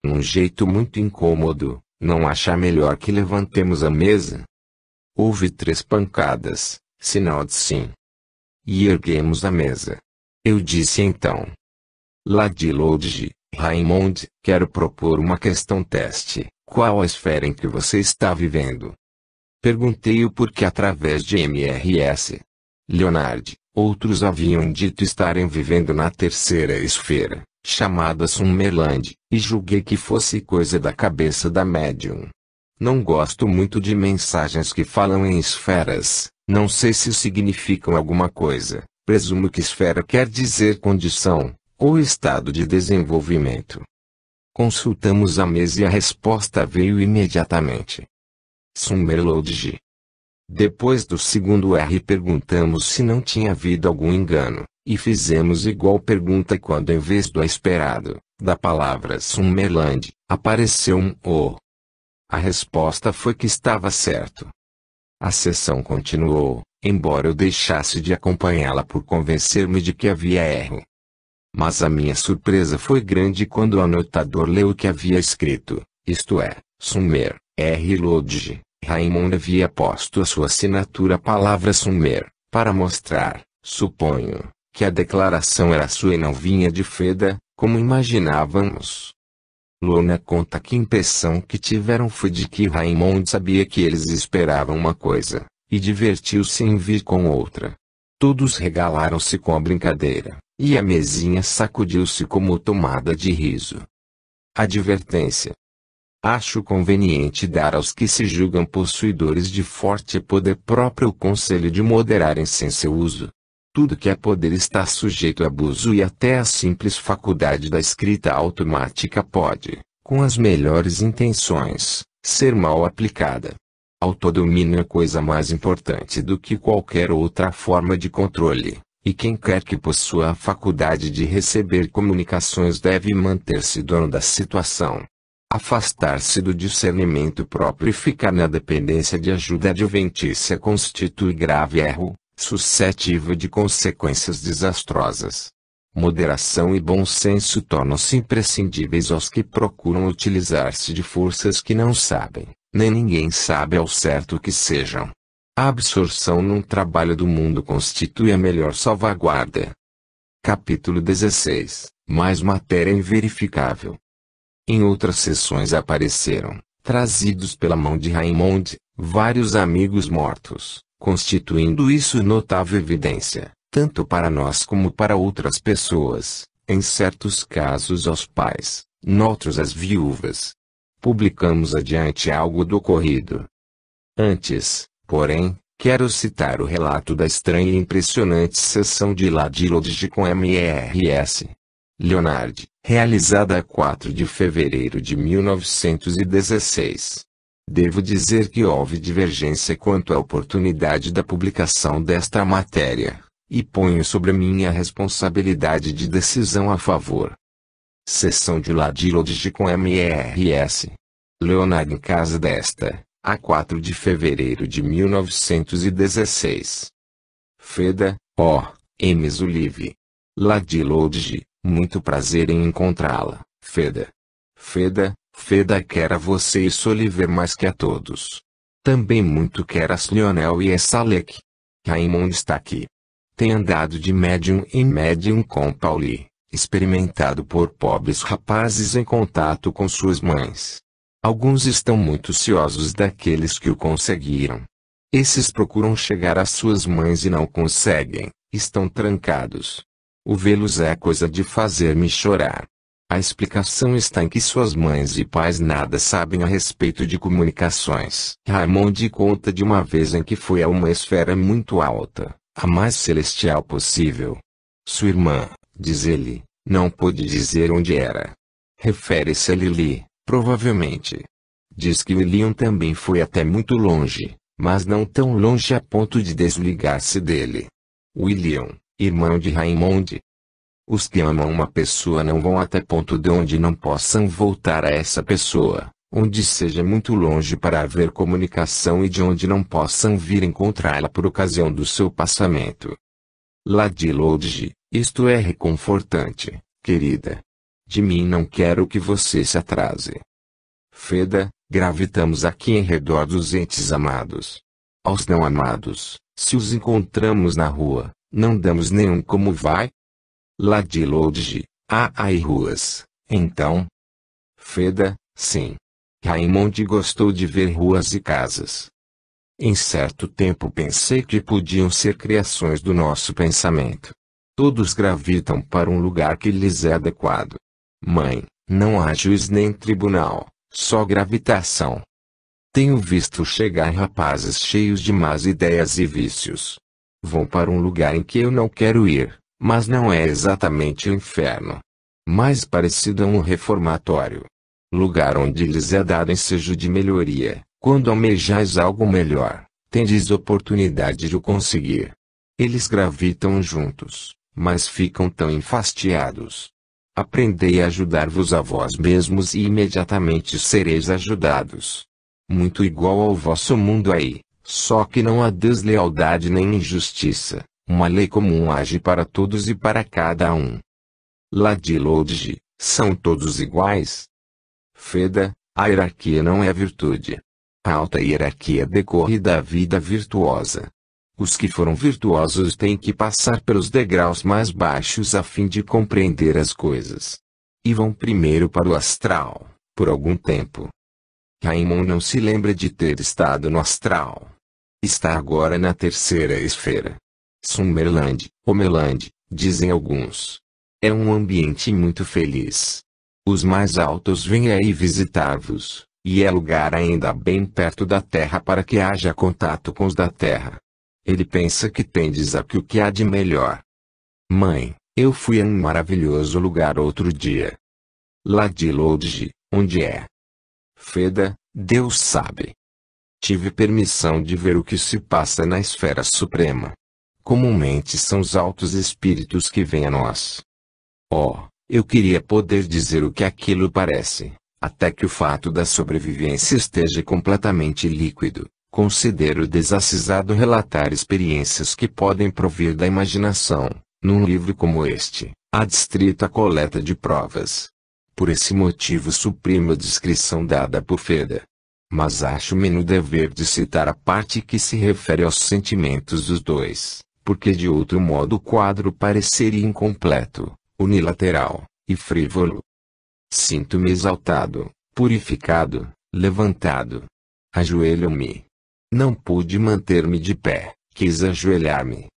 num jeito muito incômodo, não acha melhor que levantemos a mesa? Houve 3 pancadas, sinal de sim. E erguemos a mesa. Eu disse então. Ladilode, Raymond, quero propor uma questão teste. Qual a esfera em que você está vivendo? Perguntei-o porque através de MRS. Leonard, outros haviam dito estarem vivendo na terceira esfera, chamada Summerland, e julguei que fosse coisa da cabeça da médium. Não gosto muito de mensagens que falam em esferas, não sei se significam alguma coisa, presumo que esfera quer dizer condição, ou estado de desenvolvimento. Consultamos a mesa e a resposta veio imediatamente. Summerlodge. Depois do segundo R perguntamos se não tinha havido algum engano, e fizemos igual pergunta quando em vez do esperado, da palavra Summerland, apareceu um O. A resposta foi que estava certo. A sessão continuou, embora eu deixasse de acompanhá-la por convencer-me de que havia erro. Mas a minha surpresa foi grande quando o anotador leu o que havia escrito, isto é, Summer, R. Lodge. Raymond havia posto a sua assinatura à palavra Summer, para mostrar, suponho, que a declaração era sua e não vinha de Feda, como imaginávamos. Lorna conta que a impressão que tiveram foi de que Raymond sabia que eles esperavam uma coisa, e divertiu-se em vir com outra. Todos regalaram-se com a brincadeira, e a mesinha sacudiu-se como tomada de riso. Advertência. Acho conveniente dar aos que se julgam possuidores de forte poder próprio o conselho de moderarem-se em seu uso. Tudo que é poder está sujeito a abuso e até a simples faculdade da escrita automática pode, com as melhores intenções, ser mal aplicada. Autodomínio é coisa mais importante do que qualquer outra forma de controle, e quem quer que possua a faculdade de receber comunicações deve manter-se dono da situação. Afastar-se do discernimento próprio e ficar na dependência de ajuda adventícia constitui grave erro, suscetível de consequências desastrosas. Moderação e bom senso tornam-se imprescindíveis aos que procuram utilizar-se de forças que não sabem, nem ninguém sabe ao certo o que sejam. A absorção num trabalho do mundo constitui a melhor salvaguarda. Capítulo 16. Mais matéria inverificável. Em outras sessões apareceram, trazidos pela mão de Raymond, vários amigos mortos, constituindo isso notável evidência, tanto para nós como para outras pessoas, em certos casos aos pais, noutros às viúvas. Publicamos adiante algo do ocorrido. Antes, porém, quero citar o relato da estranha e impressionante sessão de Ladilode com MRS. Leonard, realizada a 4 de fevereiro de 1916. Devo dizer que houve divergência quanto à oportunidade da publicação desta matéria, e ponho sobre mim a responsabilidade de decisão a favor. Sessão de Ladilode com MRS. Leonard em casa desta, a 4 de fevereiro de 1916. Feda, O. M. Zulive. Ladilode. Muito prazer em encontrá-la, Feda. Feda quer a você e Soliver mais que a todos. Também muito quer a Lionel e a Salek. Raymond está aqui. Tem andado de médium em médium com Pauli, experimentado por pobres rapazes em contato com suas mães. Alguns estão muito ciosos daqueles que o conseguiram. Esses procuram chegar às suas mães e não conseguem, estão trancados. O vê-los é coisa de fazer-me chorar. A explicação está em que suas mães e pais nada sabem a respeito de comunicações. Raymond conta de uma vez em que foi a uma esfera muito alta, a mais celestial possível. Sua irmã, diz ele, não pôde dizer onde era. Refere-se a Lili, provavelmente. Diz que William também foi até muito longe, mas não tão longe a ponto de desligar-se dele. William, irmão de Raymond. Os que amam uma pessoa não vão até ponto de onde não possam voltar a essa pessoa, onde seja muito longe para haver comunicação e de onde não possam vir encontrá-la por ocasião do seu passamento. Ladilode, isto é reconfortante, querida. De mim não quero que você se atrase. Feda, gravitamos aqui em redor dos entes amados. Aos não amados, se os encontramos na rua, não damos nenhum como vai? Ladilodge, e ruas, então? Feda, sim. Raymond gostou de ver ruas e casas. Em certo tempo pensei que podiam ser criações do nosso pensamento. Todos gravitam para um lugar que lhes é adequado. Mãe, não há juiz nem tribunal, só gravitação. Tenho visto chegar rapazes cheios de más ideias e vícios. Vão para um lugar em que eu não quero ir, mas não é exatamente o inferno. Mais parecido a um reformatório. Lugar onde lhes é dado ensejo de melhoria. Quando almejais algo melhor, tendes oportunidade de o conseguir. Eles gravitam juntos, mas ficam tão enfastiados. Aprendei a ajudar-vos a vós mesmos e imediatamente sereis ajudados. Muito igual ao vosso mundo aí, só que não há deslealdade nem injustiça, uma lei comum age para todos e para cada um. Ladilodge, são todos iguais? Feda, a hierarquia não é virtude. A alta hierarquia decorre da vida virtuosa. Os que foram virtuosos têm que passar pelos degraus mais baixos a fim de compreender as coisas. E vão primeiro para o astral, por algum tempo. Raymond não se lembra de ter estado no astral. Está agora na terceira esfera. Summerland, Homeland, dizem alguns. É um ambiente muito feliz. Os mais altos vêm aí visitar-vos, e é lugar ainda bem perto da Terra para que haja contato com os da Terra. Ele pensa que tendes aqui o que há de melhor. Mãe, eu fui a um maravilhoso lugar outro dia. Ladilodge, onde é? Feda, Deus sabe. Tive permissão de ver o que se passa na esfera suprema. Comumente são os altos espíritos que vêm a nós. Oh, eu queria poder dizer o que aquilo parece, até que o fato da sobrevivência esteja completamente líquido. Considero desacisado relatar experiências que podem provir da imaginação, num livro como este, adstrito à coleta de provas. Por esse motivo suprimo a descrição dada por Feda. Mas acho-me no dever de citar a parte que se refere aos sentimentos dos dois, porque de outro modo o quadro pareceria incompleto, unilateral, e frívolo. Sinto-me exaltado, purificado, levantado. Ajoelho-me. Não pude manter-me de pé, quis ajoelhar-me.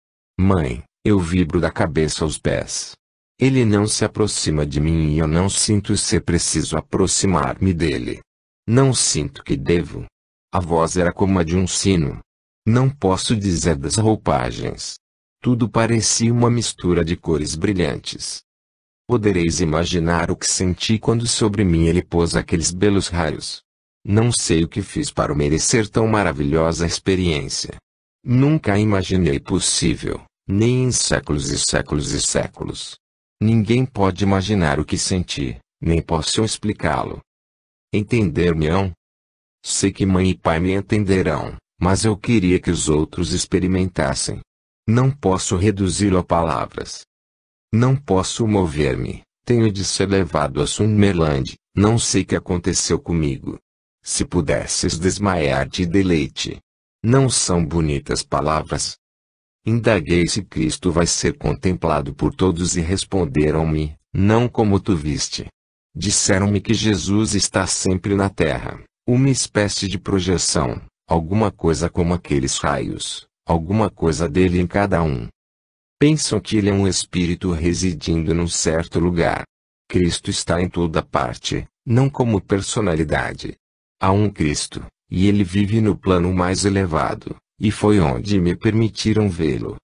Mãe, eu vibro da cabeça aos pés. Ele não se aproxima de mim e eu não sinto ser preciso aproximar-me dele. Não sinto que devo. A voz era como a de um sino. Não posso dizer das roupagens. Tudo parecia uma mistura de cores brilhantes. Podereis imaginar o que senti quando sobre mim ele pôs aqueles belos raios. Não sei o que fiz para merecer tão maravilhosa experiência. Nunca a imaginei possível, nem em séculos e séculos e séculos. Ninguém pode imaginar o que senti, nem posso explicá-lo. Entender-me-ão? Sei que mãe e pai me entenderão, mas eu queria que os outros experimentassem. Não posso reduzi-lo a palavras. Não posso mover-me, tenho de ser levado a Summerland, não sei o que aconteceu comigo. Se pudesses desmaiar de deleite. Não são bonitas palavras? Indaguei se Cristo vai ser contemplado por todos e responderam-me, não como tu viste. Disseram-me que Jesus está sempre na terra, uma espécie de projeção, alguma coisa como aqueles raios, alguma coisa dele em cada um. Pensam que ele é um espírito residindo num certo lugar. Cristo está em toda parte, não como personalidade. Há um Cristo, e ele vive no plano mais elevado, e foi onde me permitiram vê-lo.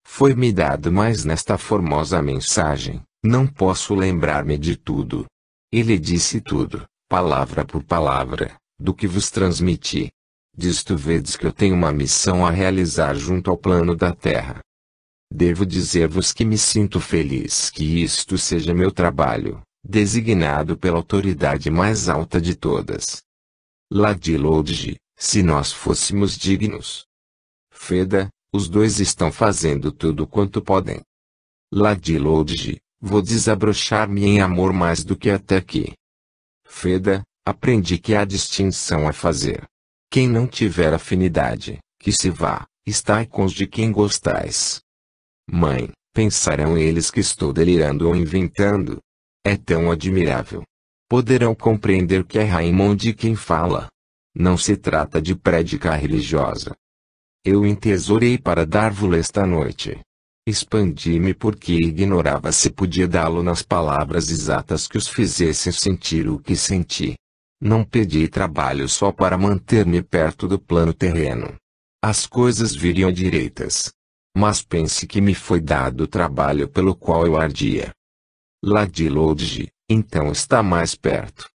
Foi-me dado mais nesta formosa mensagem, não posso lembrar-me de tudo. Ele disse tudo, palavra por palavra, do que vos transmiti. Disto vedes que eu tenho uma missão a realizar junto ao plano da terra. Devo dizer-vos que me sinto feliz que isto seja meu trabalho, designado pela autoridade mais alta de todas. Ladilodge, se nós fôssemos dignos. Feda, os dois estão fazendo tudo quanto podem. Ladilodge, Vou desabrochar-me em amor mais do que até aqui. Feda, aprendi que há distinção a fazer. Quem não tiver afinidade, que se vá, estai com os de quem gostais. Mãe, pensarão eles que estou delirando ou inventando? É tão admirável. Poderão compreender que é Raimundo quem fala. Não se trata de prédica religiosa. Eu entesourei para dar-vos esta noite. Expandi-me porque ignorava se podia dá-lo nas palavras exatas que os fizessem sentir o que senti. Não pedi trabalho só para manter-me perto do plano terreno. As coisas viriam direitas. Mas pense que me foi dado o trabalho pelo qual eu ardia. Ladilodge, então está mais perto.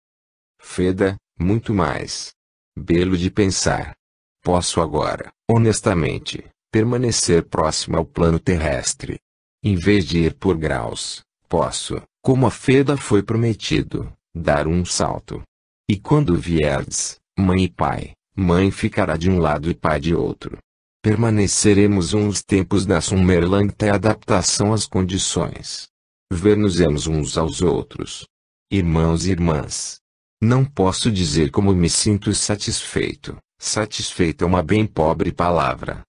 Feda, muito mais. Belo de pensar. Posso agora, honestamente, permanecer próximo ao plano terrestre. Em vez de ir por graus, posso, como a Feda foi prometido, dar um salto. E quando vierdes, mãe e pai, mãe ficará de um lado e pai de outro. Permaneceremos uns tempos na Summerland até a adaptação às condições. Ver-nos-emos uns aos outros. Irmãos e irmãs. Não posso dizer como me sinto satisfeito. Satisfeito é uma bem pobre palavra.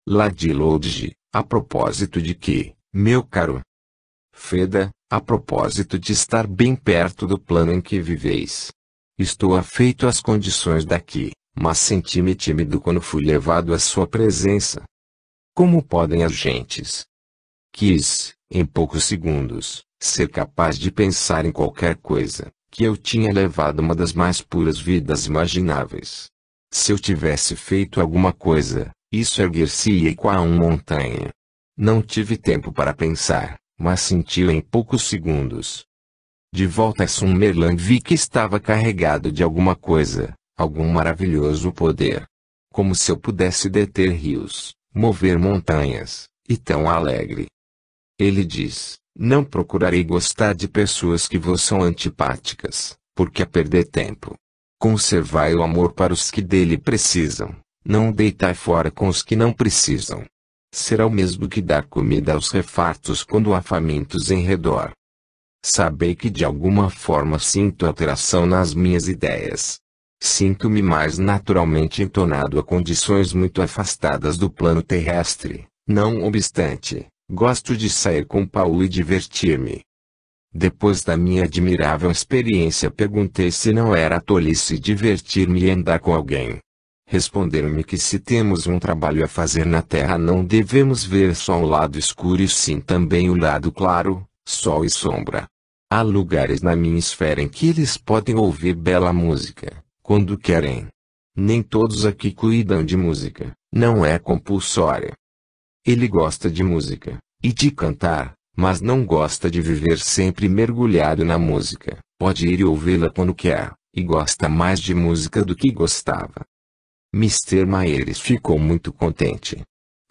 Ladilodge, a propósito de que, meu caro? Feda, a propósito de estar bem perto do plano em que viveis. Estou afeito às condições daqui, mas senti-me tímido quando fui levado à sua presença. Como podem as gentes? Quis, em poucos segundos, ser capaz de pensar em qualquer coisa, que eu tinha levado uma das mais puras vidas imagináveis. Se eu tivesse feito alguma coisa, isso erguer-se-ia qual uma montanha. Não tive tempo para pensar, mas senti-o em poucos segundos. De volta a Summerland vi que estava carregado de alguma coisa, algum maravilhoso poder. Como se eu pudesse deter rios, mover montanhas, e tão alegre. Ele diz, não procurarei gostar de pessoas que vos são antipáticas, porque é perder tempo. Conservai o amor para os que dele precisam, não o deitai fora com os que não precisam. Será o mesmo que dar comida aos refartos quando há famintos em redor. Sabei que de alguma forma sinto alteração nas minhas ideias. Sinto-me mais naturalmente entonado a condições muito afastadas do plano terrestre, não obstante, gosto de sair com Paulo e divertir-me. Depois da minha admirável experiência perguntei se não era tolice divertir-me e andar com alguém. Responderam-me que se temos um trabalho a fazer na Terra não devemos ver só o lado escuro e sim também o lado claro, sol e sombra. Há lugares na minha esfera em que eles podem ouvir bela música, quando querem. Nem todos aqui cuidam de música, não é compulsória. Ele gosta de música, e de cantar, mas não gosta de viver sempre mergulhado na música. Pode ir e ouvi-la quando quer, e gosta mais de música do que gostava. Mr. Myers ficou muito contente.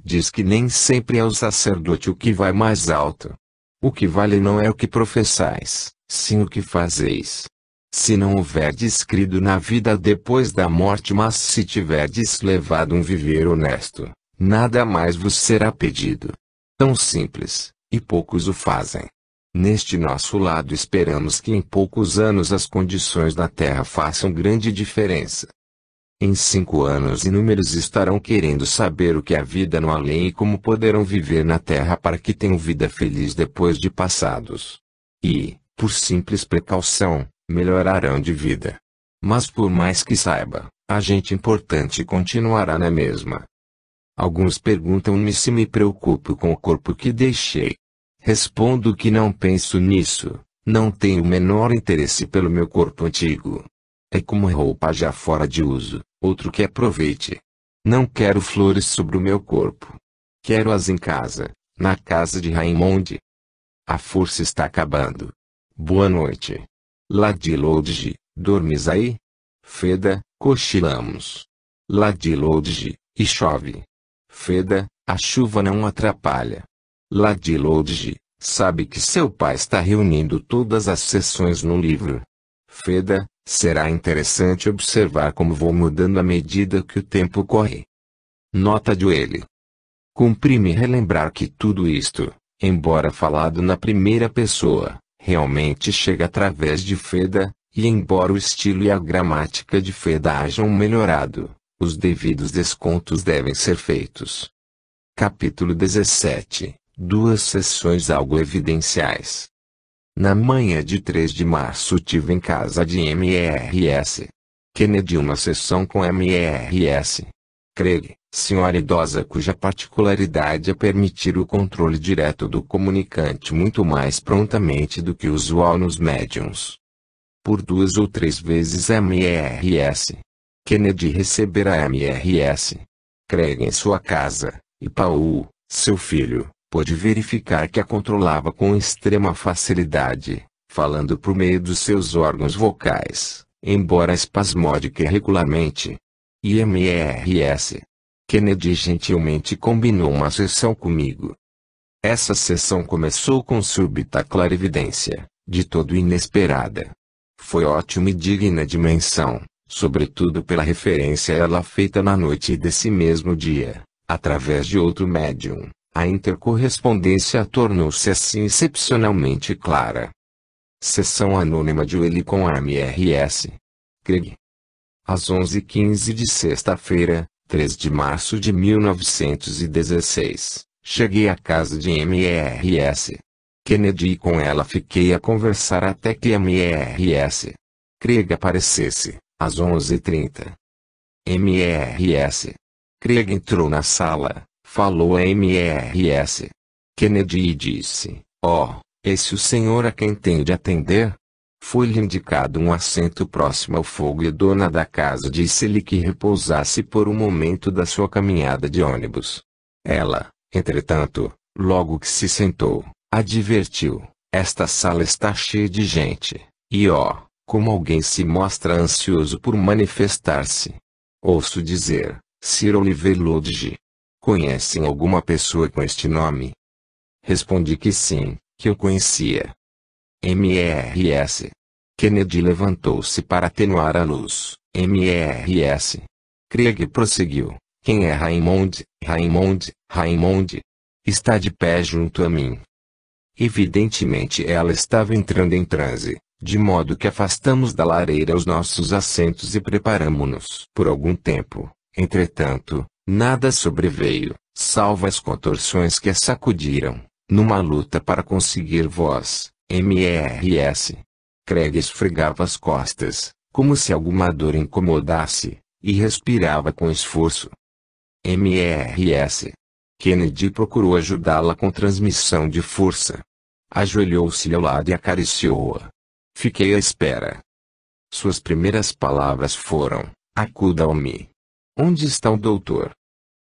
Diz que nem sempre é o sacerdote o que vai mais alto. O que vale não é o que professais, sim o que fazeis. Se não houverdes crido na vida depois da morte, mas se tiverdes levado um viver honesto, nada mais vos será pedido. Tão simples, e poucos o fazem. Neste nosso lado esperamos que em poucos anos as condições da Terra façam grande diferença. Em 5 anos inúmeros estarão querendo saber o que é a vida no além e como poderão viver na Terra para que tenham vida feliz depois de passados. E, por simples precaução, melhorarão de vida. Mas por mais que saiba, a gente importante continuará na mesma. Alguns perguntam-me se me preocupo com o corpo que deixei. Respondo que não penso nisso, não tenho o menor interesse pelo meu corpo antigo. É como roupa já fora de uso, outro que aproveite. Não quero flores sobre o meu corpo. Quero-as em casa, na casa de Raimundo. A força está acabando. Boa noite. Ladilodge, dormes aí? Feda, cochilamos. Ladilodge, e chove. Feda, a chuva não atrapalha. Ladilodge, sabe que seu pai está reunindo todas as seções no livro. Feda, será interessante observar como vou mudando à medida que o tempo corre. Nota de ele. Cumpri-me relembrar que tudo isto, embora falado na primeira pessoa, realmente chega através de Feda, e embora o estilo e a gramática de Feda hajam melhorado, os devidos descontos devem ser feitos. Capítulo 17. Duas sessões algo evidenciais. Na manhã de 3 de março tive em casa de Mrs. Kennedy uma sessão com Mrs. Craig, senhora idosa cuja particularidade é permitir o controle direto do comunicante muito mais prontamente do que o usual nos médiums. Por 2 ou 3 vezes Mrs. Kennedy recebera Mrs. Craig em sua casa, e Paul, seu filho, pôde verificar que a controlava com extrema facilidade, falando por meio dos seus órgãos vocais, embora espasmódica e irregularmente. E Mrs. Kennedy gentilmente combinou uma sessão comigo. Essa sessão começou com súbita clarividência, de todo inesperada. Foi ótima e digna de menção, sobretudo pela referência a ela feita na noite desse mesmo dia, através de outro médium. A intercorrespondência tornou-se assim excepcionalmente clara. Sessão anônima de Willie com Mrs. Craig. Às 11h15 de sexta-feira, 3 de março de 1916, cheguei à casa de Mrs. Kennedy e com ela fiquei a conversar até que Mrs. Craig aparecesse, às 11h30. Mrs. Craig entrou na sala, falou a Mrs. Kennedy e disse: "Oh, esse o senhor a quem tenho de atender?" Foi-lhe indicado um assento próximo ao fogo e a dona da casa disse-lhe que repousasse por um momento da sua caminhada de ônibus. Ela, entretanto, logo que se sentou, advertiu: "Esta sala está cheia de gente, e como alguém se mostra ansioso por manifestar-se. Ouço dizer, Sir Oliver Lodge. Conhecem alguma pessoa com este nome?" Respondi que sim, que eu conhecia. Mrs. Kennedy levantou-se para atenuar a luz. Mrs. Craig prosseguiu: "Quem é Raymond? Raymond? Está de pé junto a mim." Evidentemente ela estava entrando em transe, de modo que afastamos da lareira os nossos assentos e preparamo-nos. Por algum tempo, entretanto, nada sobreveio, salvo as contorções que a sacudiram, numa luta para conseguir voz. Mrs. Craig esfregava as costas, como se alguma dor incomodasse, e respirava com esforço. Mrs. Kennedy procurou ajudá-la com transmissão de força. Ajoelhou-se ao lado e acariciou-a. Fiquei à espera. Suas primeiras palavras foram: "Acuda-me. Onde está o doutor?"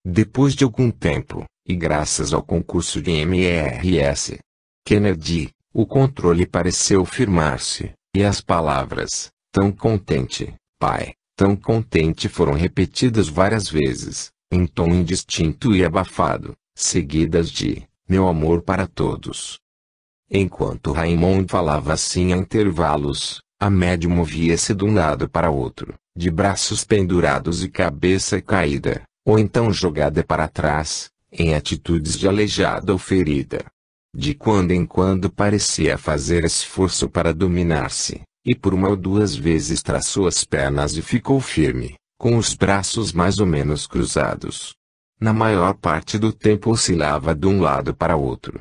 Depois de algum tempo, e graças ao concurso de Mrs. Kennedy, o controle pareceu firmar-se, e as palavras, "tão contente, pai, tão contente" foram repetidas várias vezes, em tom indistinto e abafado, seguidas de "meu amor para todos." Enquanto Raymond falava assim a intervalos, a médium movia-se de um lado para outro, de braços pendurados e cabeça caída, ou então jogada para trás, em atitudes de aleijada ou ferida. De quando em quando parecia fazer esforço para dominar-se, e por uma ou duas vezes traçou as pernas e ficou firme, com os braços mais ou menos cruzados. Na maior parte do tempo oscilava de um lado para outro.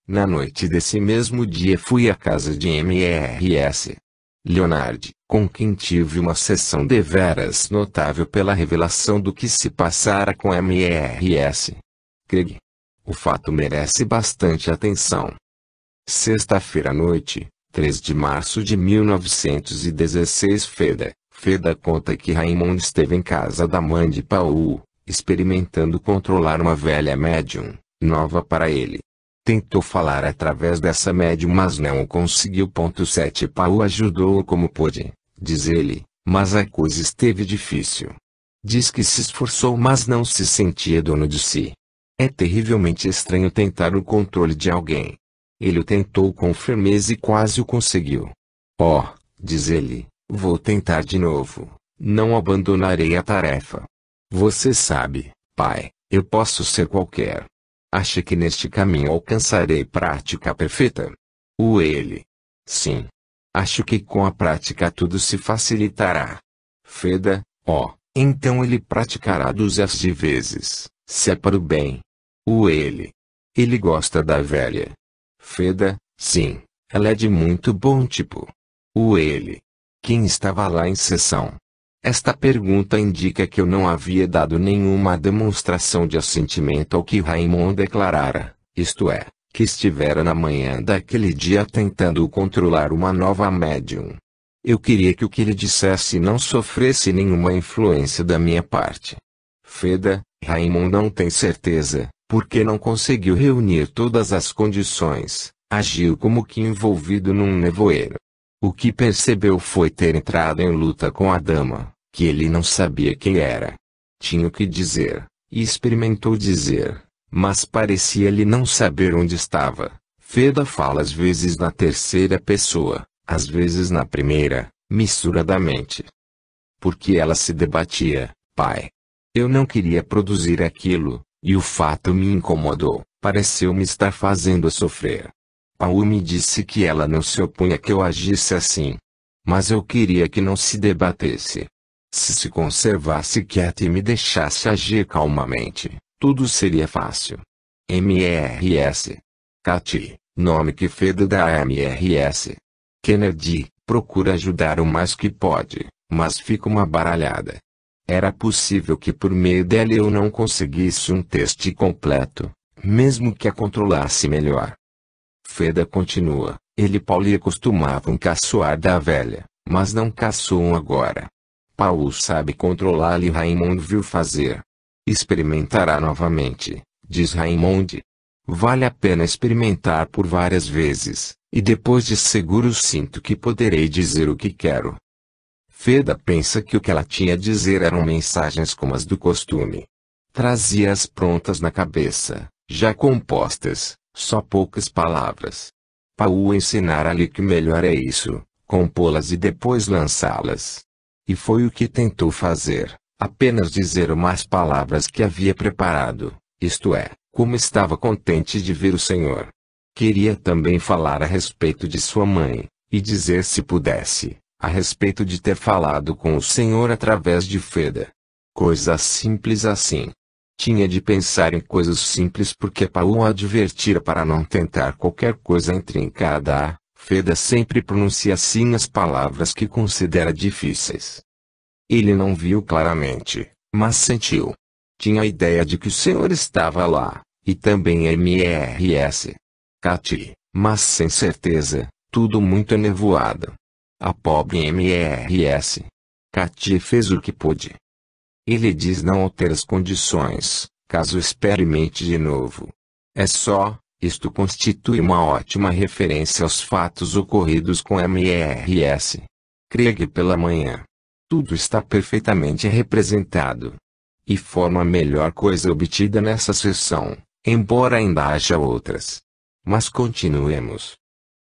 Na noite desse mesmo dia fui à casa de Mrs. Leonard, com quem tive uma sessão deveras notável pela revelação do que se passara com Mrs. Craig. O fato merece bastante atenção. Sexta-feira à noite, 3 de março de 1916. Feda conta que Raymond esteve em casa da mãe de Paul, experimentando controlar uma velha médium, nova para ele. Tentou falar através dessa médium mas não o conseguiu. 7 Paul ajudou-o como pôde, diz ele, mas a coisa esteve difícil. Diz que se esforçou mas não se sentia dono de si. É terrivelmente estranho tentar o controle de alguém. Ele o tentou com firmeza e quase o conseguiu. Diz ele, vou tentar de novo. Não abandonarei a tarefa. Você sabe, pai, eu posso ser qualquer Acha que neste caminho alcançarei prática perfeita? Ele. Sim. Acho que com a prática tudo se facilitará. Feda, então ele praticará dúzias de vezes, se é para o bem. Ele gosta da velha. Feda, sim, ela é de muito bom tipo. Quem estava lá em sessão? Esta pergunta indica que eu não havia dado nenhuma demonstração de assentimento ao que Raymond declarara, isto é, que estivera na manhã daquele dia tentando controlar uma nova médium. Eu queria que o que ele dissesse não sofresse nenhuma influência da minha parte. Feda, Raymond não tem certeza, porque não conseguiu reunir todas as condições, agiu como que envolvido num nevoeiro. O que percebeu foi ter entrado em luta com a dama, que ele não sabia quem era. Tinha o que dizer, e experimentou dizer, mas parecia-lhe não saber onde estava. Feda fala às vezes na terceira pessoa, às vezes na primeira, misturadamente. Porque ela se debatia, pai. Eu não queria produzir aquilo, e o fato me incomodou, pareceu-me estar fazendo sofrer. Paul me disse que ela não se opunha que eu agisse assim. Mas eu queria que não se debatesse. Se conservasse quieta e me deixasse agir calmamente, tudo seria fácil. MRS. Cathy, nome que Feda dá a MRS. Kennedy, procura ajudar o mais que pode, mas fica uma baralhada. Era possível que por meio dela eu não conseguisse um teste completo, mesmo que a controlasse melhor. Feda continua, ele e Paul costumavam caçoar da velha, mas não caçoam agora. Paul sabe controlá-la e Raymond viu fazer. Experimentará novamente, diz Raymond. Vale a pena experimentar por várias vezes, e depois de seguro sinto que poderei dizer o que quero. Feda pensa que o que ela tinha a dizer eram mensagens como as do costume. Trazia-as prontas na cabeça, já compostas, só poucas palavras. Paul ensinara-lhe que melhor é isso, compô-las e depois lançá-las. E foi o que tentou fazer, apenas dizer umas palavras que havia preparado, isto é, como estava contente de ver o Senhor. Queria também falar a respeito de sua mãe, e dizer se pudesse, a respeito de ter falado com o Senhor através de Feda. Coisa simples assim. Tinha de pensar em coisas simples porque Paul a advertira para não tentar qualquer coisa intrincada. Feda sempre pronuncia assim as palavras que considera difíceis. Ele não viu claramente, mas sentiu. Tinha a ideia de que o Senhor estava lá, e também MRS. Cathy, mas sem certeza, tudo muito enevoado. A pobre MRS. Cathy fez o que pôde. Ele diz não ter as condições, caso experimente de novo. Isto constitui uma ótima referência aos fatos ocorridos com MRS. Craig pela manhã. Tudo está perfeitamente representado. E forma a melhor coisa obtida nessa sessão, embora ainda haja outras. Mas continuemos.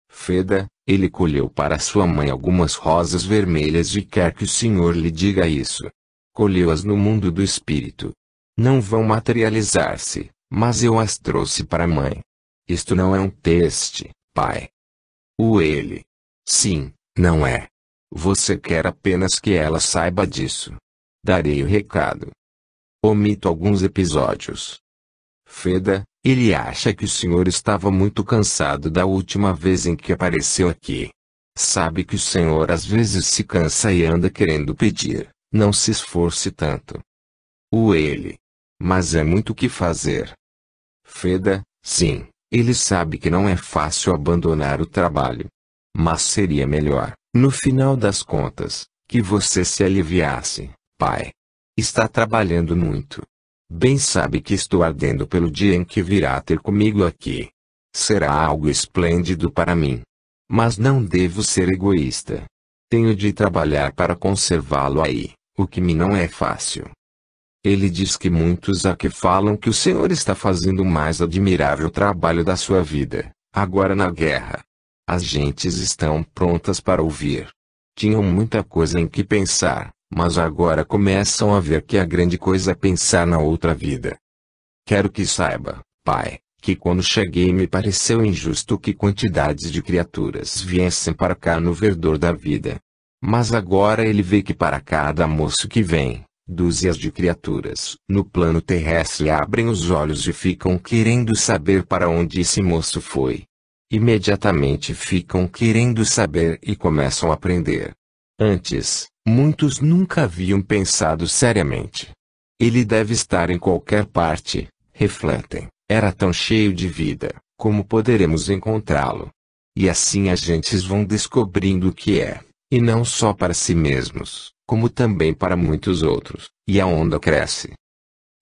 Feda, ele colheu para sua mãe algumas rosas vermelhas e quer que o Senhor lhe diga isso. Colheu-as no mundo do espírito. Não vão materializar-se, mas eu as trouxe para a mãe. Isto não é um teste, pai. Ele. Sim, não é. Você quer apenas que ela saiba disso. Darei o recado. Omito alguns episódios. Feda, ele acha que o senhor estava muito cansado da última vez em que apareceu aqui. Sabe que o senhor às vezes se cansa e anda querendo pedir, não se esforce tanto. Ele. Mas é muito o que fazer. Feda, sim, ele sabe que não é fácil abandonar o trabalho. Mas seria melhor, no final das contas, que você se aliviasse, pai. Está trabalhando muito. Bem sabe que estou ardendo pelo dia em que virá ter comigo aqui. Será algo esplêndido para mim. Mas não devo ser egoísta. Tenho de trabalhar para conservá-lo aí, o que me não é fácil. Ele diz que muitos aqui falam que o Senhor está fazendo o mais admirável trabalho da sua vida, agora na guerra. As gentes estão prontas para ouvir. Tinham muita coisa em que pensar, mas agora começam a ver que a grande coisa é pensar na outra vida. Quero que saiba, pai, que quando cheguei me pareceu injusto que quantidades de criaturas viessem para cá no verdor da vida. Mas agora ele vê que para cada moço que vem, dúzias de criaturas no plano terrestre abrem os olhos e ficam querendo saber para onde esse moço foi. Imediatamente ficam querendo saber e começam a aprender. Antes, muitos nunca haviam pensado seriamente. Ele deve estar em qualquer parte, refletem. Era tão cheio de vida, como poderemos encontrá-lo? E assim as gentes vão descobrindo o que é, e não só para si mesmos, como também para muitos outros, e a onda cresce.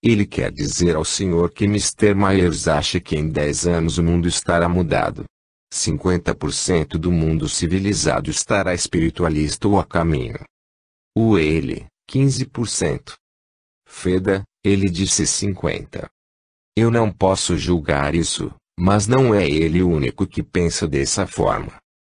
Ele quer dizer ao senhor que Mr. Myers acha que em 10 anos o mundo estará mudado. 50% do mundo civilizado estará espiritualista ou a caminho. Ele, 15%. Feda, ele disse 50%. Eu não posso julgar isso, mas não é ele o único que pensa dessa forma.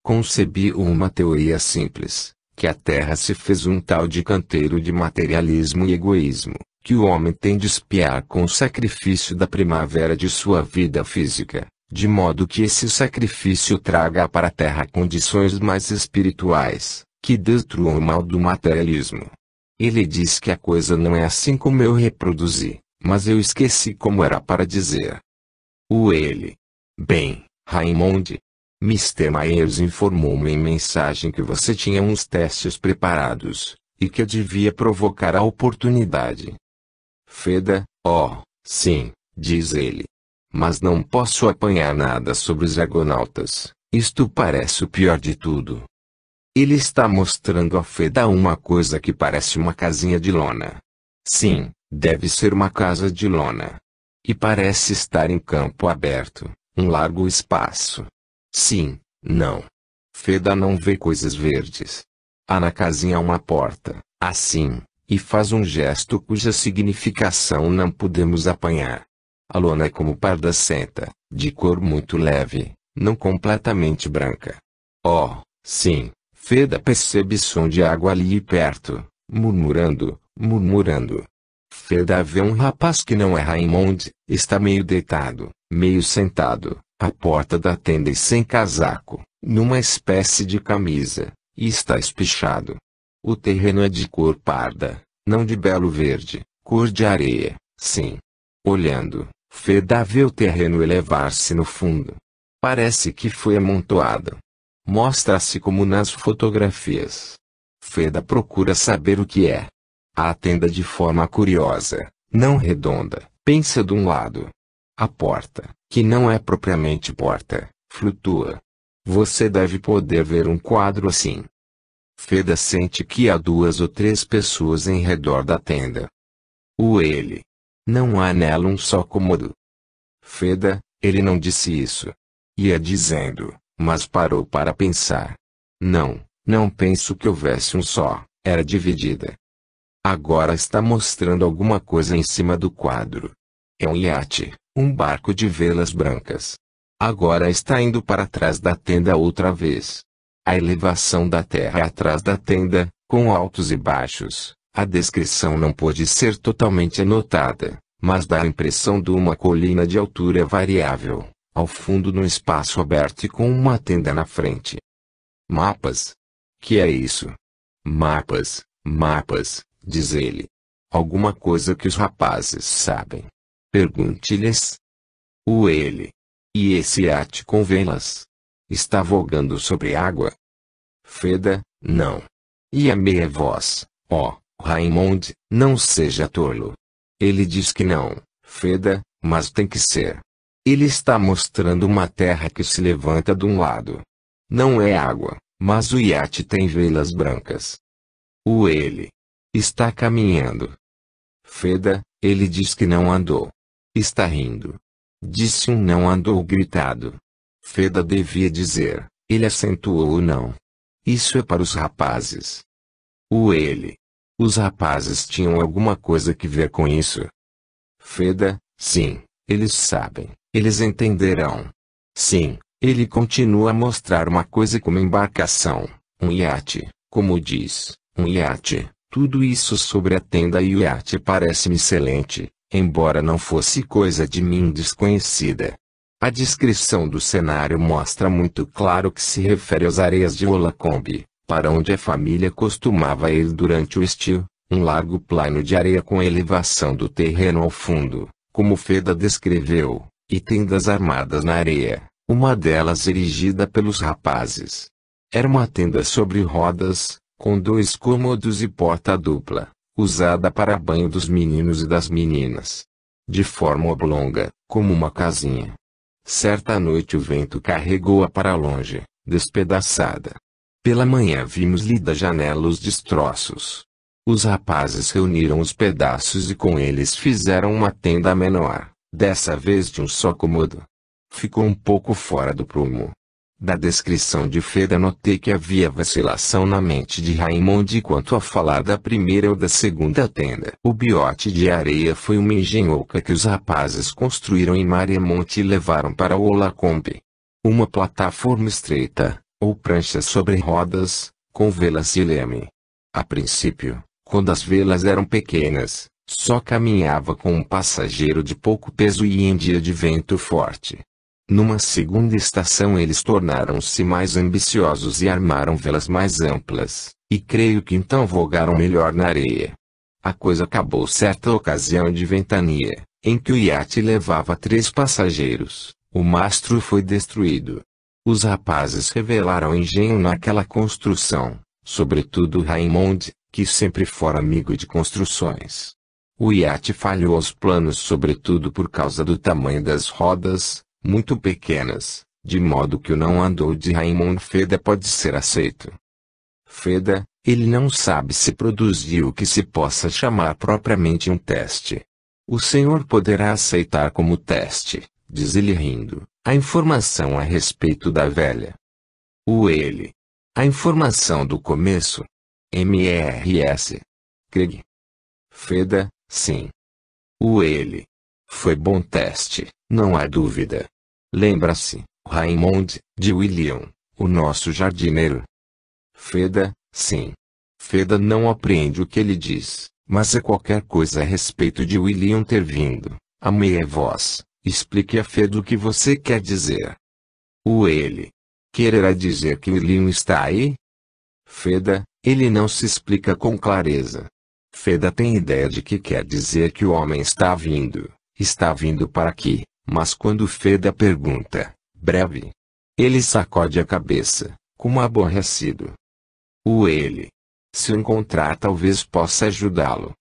Concebi uma teoria simples, que a Terra se fez um tal de canteiro de materialismo e egoísmo, que o homem tem de espiar com o sacrifício da primavera de sua vida física, de modo que esse sacrifício traga para a Terra condições mais espirituais, que destruam o mal do materialismo. Ele diz que a coisa não é assim como eu reproduzi, mas eu esqueci como era para dizer. Ele. Bem, Raymond. Mr. Myers informou-me em mensagem que você tinha uns testes preparados, e que eu devia provocar a oportunidade. Feda, sim, diz ele. Mas não posso apanhar nada sobre os argonautas, isto parece o pior de tudo. Ele está mostrando a Feda uma coisa que parece uma casinha de lona. Sim, deve ser uma casa de lona. E parece estar em campo aberto, um largo espaço. Sim, não. Feda não vê coisas verdes. Há na casinha uma porta, assim, e faz um gesto cuja significação não podemos apanhar. A lona é como pardacenta, de cor muito leve, não completamente branca. Sim, Feda percebe som de água ali perto, murmurando. Feda vê um rapaz que não é Raymond, está meio deitado, meio sentado, à porta da tenda e sem casaco, numa espécie de camisa, e está espichado. O terreno é de cor parda, não de belo verde, cor de areia, sim. Olhando, Feda vê o terreno elevar-se no fundo. Parece que foi amontoado. Mostra-se como nas fotografias. Feda procura saber o que é. A tenda de forma curiosa, não redonda, pensa de um lado. A porta, que não é propriamente porta, flutua. Você deve poder ver um quadro assim. Feda sente que há 2 ou 3 pessoas em redor da tenda. Ele. Não há nela um só cômodo. Feda, ele não disse isso. Ia dizendo, mas parou para pensar. Não penso que houvesse um só, era dividida. Agora está mostrando alguma coisa em cima do quadro. É um iate, um barco de velas brancas. Agora está indo para trás da tenda outra vez. A elevação da terra é atrás da tenda, com altos e baixos. A descrição não pode ser totalmente anotada, mas dá a impressão de uma colina de altura variável, ao fundo num espaço aberto e com uma tenda na frente. Mapas? Que é isso? Mapas, diz ele. Alguma coisa que os rapazes sabem. Pergunte-lhes. Ele. E esse iate com velas? Está vogando sobre água? Feda, não. E a meia voz, Raymond, não seja tolo. Ele diz que não, Feda, mas tem que ser. Ele está mostrando uma terra que se levanta de um lado. Não é água, mas o iate tem velas brancas. Ele está caminhando. Feda, ele diz que não andou. Está rindo. Disse um não andou gritado. Feda devia dizer, ele acentuou o não. Isso é para os rapazes. Ele. Os rapazes tinham alguma coisa que ver com isso? Feda, sim, eles sabem, eles entenderão. Sim, ele continua a mostrar uma coisa como embarcação, um iate, como diz, um iate. Tudo isso sobre a tenda e o iate parece-me excelente, embora não fosse coisa de mim desconhecida. A descrição do cenário mostra muito claro que se refere às areias de Olacombe, para onde a família costumava ir durante o estio, um largo plano de areia com elevação do terreno ao fundo, como Feda descreveu, e tendas armadas na areia, uma delas erigida pelos rapazes. Era uma tenda sobre rodas, com 2 cômodos e porta dupla, usada para banho dos meninos e das meninas. De forma oblonga, como uma casinha. Certa noite o vento carregou-a para longe, despedaçada. Pela manhã vimos-lhe da janela os destroços. Os rapazes reuniram os pedaços e com eles fizeram uma tenda menor, dessa vez de um só cômodo. Ficou um pouco fora do prumo. Da descrição de Feda notei que havia vacilação na mente de Raymond quanto a falar da primeira ou da segunda tenda. O biote de areia foi uma engenhoca que os rapazes construíram em Mariemont e levaram para Olacombe. Uma plataforma estreita, ou prancha sobre rodas, com velas e leme. A princípio, quando as velas eram pequenas, só caminhava com um passageiro de pouco peso e em dia de vento forte. Numa segunda estação eles tornaram-se mais ambiciosos e armaram velas mais amplas, e creio que então vogaram melhor na areia. A coisa acabou certa ocasião de ventania, em que o iate levava 3 passageiros, o mastro foi destruído. Os rapazes revelaram engenho naquela construção, sobretudo Raymond, que sempre fora amigo de construções. O iate falhou aos planos sobretudo por causa do tamanho das rodas, muito pequenas, de modo que o não andou de Raymond Feda pode ser aceito. Feda, ele não sabe se produziu o que se possa chamar propriamente um teste. O senhor poderá aceitar como teste, diz ele rindo, a informação a respeito da velha. Ele. A informação do começo. MRS. Craig. Feda, sim. Ele. Foi bom teste, não há dúvida. Lembra-se, Raymond, de William, o nosso jardineiro. Feda, sim. Feda não apreende o que ele diz, mas é qualquer coisa a respeito de William ter vindo. A meia voz, explique a Feda o que você quer dizer. Ele. Quererá dizer que William está aí? Feda, ele não se explica com clareza. Feda tem ideia de que quer dizer que o homem está vindo para aqui, mas quando Feda pergunta, breve, ele sacode a cabeça, como aborrecido. Ele. Se o encontrar talvez possa ajudá-lo.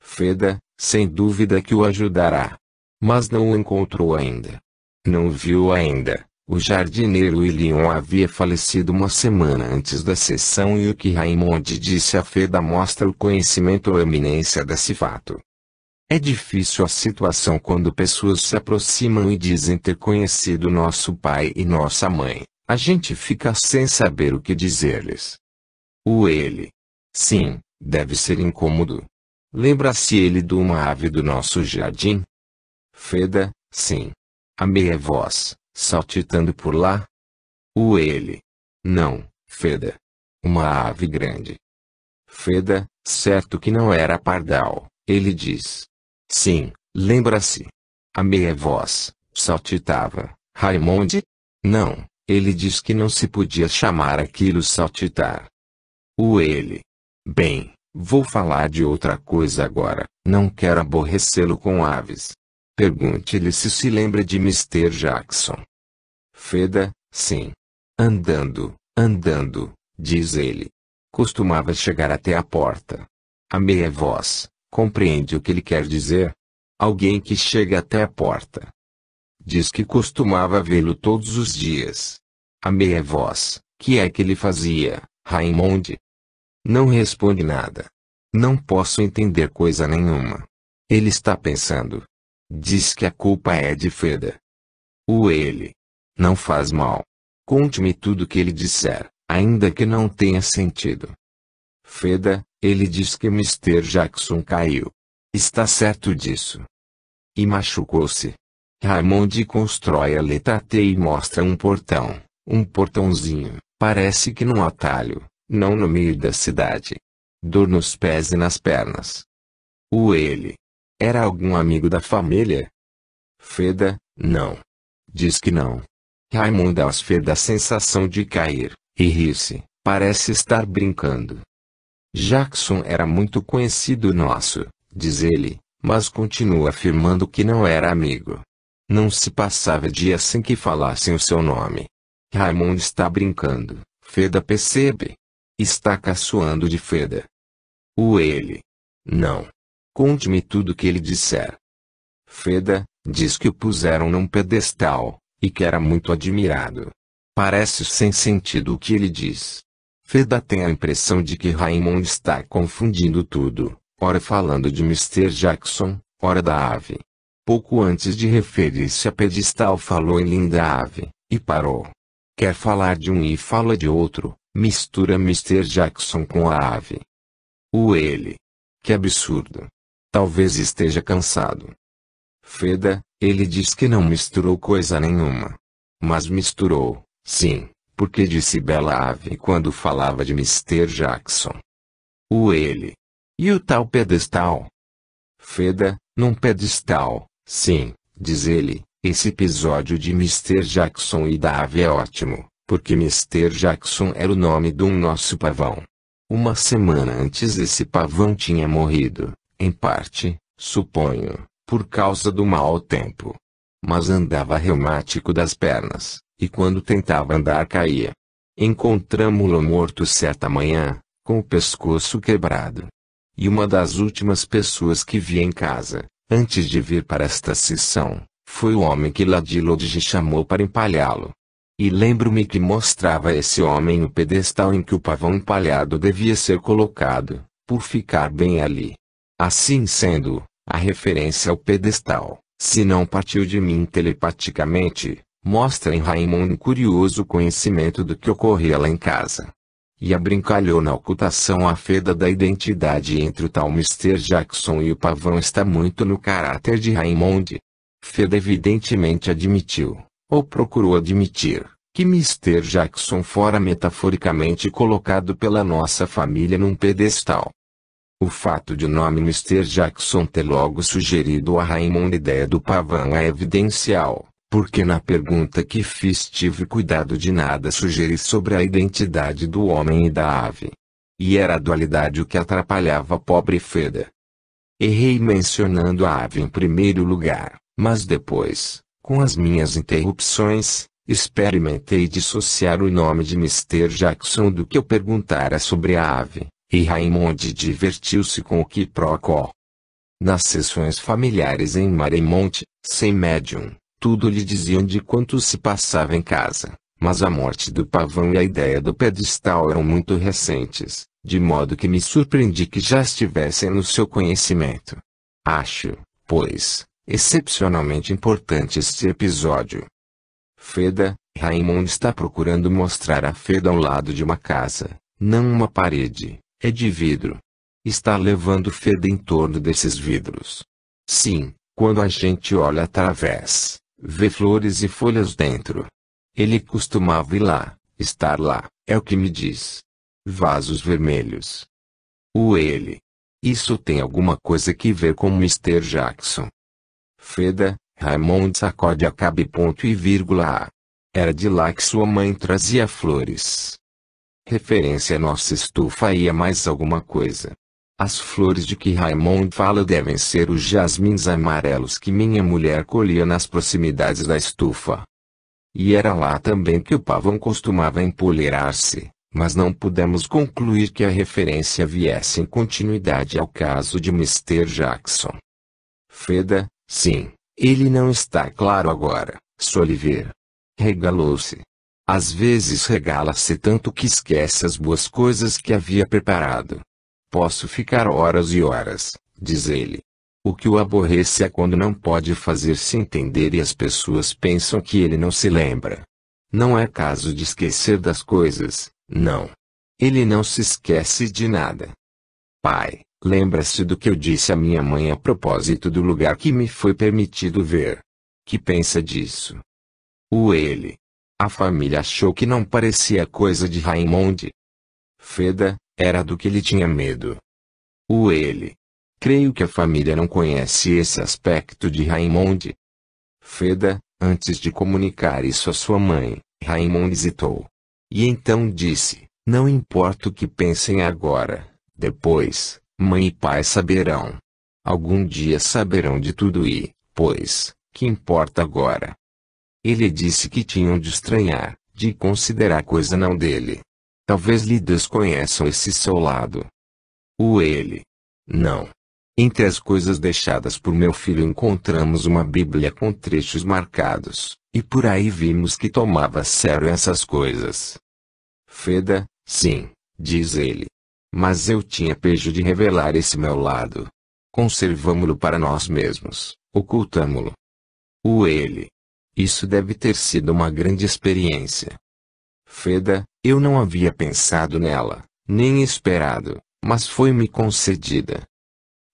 Feda, sem dúvida que o ajudará. Mas não o encontrou ainda. Não o viu ainda. O jardineiro William havia falecido uma semana antes da sessão e o que Raymond disse a Feda mostra o conhecimento ou eminência desse fato. É difícil a situação quando pessoas se aproximam e dizem ter conhecido nosso pai e nossa mãe. A gente fica sem saber o que dizer-lhes. Ele. Sim, deve ser incômodo. Lembra-se ele de uma ave do nosso jardim? Feda, sim. A meia voz, saltitando por lá? Ele. Não, Feda. Uma ave grande. Feda, certo que não era pardal, ele diz. Sim, lembra-se. A meia voz, saltitava. Raymond? Não, ele diz que não se podia chamar aquilo saltitar. Ele. Bem, vou falar de outra coisa agora, não quero aborrecê-lo com aves. Pergunte-lhe se lembra de Mr. Jackson. Feda, sim. Andando, diz ele. Costumava chegar até a porta. A meia voz, compreende o que ele quer dizer? Alguém que chega até a porta. Diz que costumava vê-lo todos os dias. A meia voz, que é que ele fazia, Raymond? Não responde nada. Não posso entender coisa nenhuma. Ele está pensando. Diz que a culpa é de Feda. Ele. Não faz mal. Conte-me tudo o que ele disser, ainda que não tenha sentido. Feda, ele diz que Mr. Jackson caiu. Está certo disso. E machucou-se. Raymond constrói a letra T e mostra um portão, um portãozinho, parece que num atalho, não no meio da cidade. Dor nos pés e nas pernas. Ele. Era algum amigo da família? Feda, não. Diz que não. Raimundo dá aos Feda a sensação de cair, e rir-se, parece estar brincando. Jackson era muito conhecido nosso, diz ele, mas continua afirmando que não era amigo. Não se passava dia sem que falassem o seu nome. Raimundo está brincando, Feda percebe. Está caçoando de Feda. Ele. Não. Conte-me tudo o que ele disser. Feda, diz que o puseram num pedestal, e que era muito admirado. Parece sem sentido o que ele diz. Feda tem a impressão de que Raimundo está confundindo tudo, ora falando de Mr. Jackson, ora da ave. Pouco antes de referir-se a pedestal falou em linda ave, e parou. Quer falar de um e fala de outro, mistura Mr. Jackson com a ave. Ele. Que absurdo. Talvez esteja cansado. Feda, ele diz que não misturou coisa nenhuma. Mas misturou, sim, porque disse bela ave quando falava de Mr. Jackson. Ele. E o tal pedestal? Feda, num pedestal, sim, diz ele, esse episódio de Mr. Jackson e da ave é ótimo, porque Mr. Jackson era o nome de um nosso pavão. Uma semana antes esse pavão tinha morrido, em parte, suponho, por causa do mau tempo. Mas andava reumático das pernas, e quando tentava andar caía. Encontramo-lo morto certa manhã, com o pescoço quebrado. E uma das últimas pessoas que vi em casa, antes de vir para esta sessão, foi o homem que Ladilodge chamou para empalhá-lo. E lembro-me que mostrava esse homem o pedestal em que o pavão empalhado devia ser colocado, por ficar bem ali. Assim sendo, a referência ao pedestal, se não partiu de mim telepaticamente, mostra em Raimundo um curioso conhecimento do que ocorria lá em casa. E abrincalhou na ocultação a Feda da identidade entre o tal Mr. Jackson e o pavão está muito no caráter de Raimundo. Feda evidentemente admitiu, ou procurou admitir, que Mr. Jackson fora metaforicamente colocado pela nossa família num pedestal. O fato de o nome Mr. Jackson ter logo sugerido a Raimundo a ideia do pavão é evidencial, porque na pergunta que fiz tive cuidado de nada sugerir sobre a identidade do homem e da ave. E era a dualidade o que atrapalhava a pobre Feda. Errei mencionando a ave em primeiro lugar, mas depois, com as minhas interrupções, experimentei dissociar o nome de Mr. Jackson do que eu perguntara sobre a ave, e Raimundo divertiu-se com o quiprocó. Nas sessões familiares em Maremont, sem médium, tudo lhe diziam de quanto se passava em casa, mas a morte do pavão e a ideia do pedestal eram muito recentes, de modo que me surpreendi que já estivessem no seu conhecimento. Acho, pois, excepcionalmente importante este episódio. Feda, Raimundo está procurando mostrar a Feda ao lado de uma casa, não uma parede, é de vidro. Está levando Feda em torno desses vidros. Sim, quando a gente olha através, vê flores e folhas dentro. Ele costumava ir lá, estar lá, é o que me diz. Vasos vermelhos. Ele. Isso tem alguma coisa que ver com Mr. Jackson. Feda, Raimundo sacode a cabe ponto e vírgula. Era de lá que sua mãe trazia flores. Referência à nossa estufa e a mais alguma coisa. As flores de que Raimundo fala devem ser os jasmins amarelos que minha mulher colhia nas proximidades da estufa. E era lá também que o pavão costumava empoleirar-se, mas não pudemos concluir que a referência viesse em continuidade ao caso de Mr. Jackson. Feda, sim, ele não está claro agora, Soliver. Regalou-se. Às vezes regala-se tanto que esquece as boas coisas que havia preparado. Posso ficar horas e horas, diz ele. O que o aborrece é quando não pode fazer-se entender e as pessoas pensam que ele não se lembra. Não é caso de esquecer das coisas, não. Ele não se esquece de nada. Pai, lembra-se do que eu disse à minha mãe a propósito do lugar que me foi permitido ver. Que pensa disso? Ele. A família achou que não parecia coisa de Raimundo. Feda, era do que ele tinha medo. Ele. Creio que a família não conhece esse aspecto de Raymond. Feda, antes de comunicar isso à sua mãe, Raymond hesitou. E então disse, não importa o que pensem agora, depois, mãe e pai saberão. Algum dia saberão de tudo e, pois, que importa agora? Ele disse que tinham de estranhar, de considerar coisa não dele. Talvez lhe desconheçam esse seu lado. Ele. Não. Entre as coisas deixadas por meu filho encontramos uma Bíblia com trechos marcados, e por aí vimos que tomava a sério essas coisas. Feda, sim, diz ele. Mas eu tinha pejo de revelar esse meu lado. Conservamo-lo para nós mesmos, ocultamo-lo. Ele. Isso deve ter sido uma grande experiência. Feda, eu não havia pensado nela, nem esperado, mas foi-me concedida.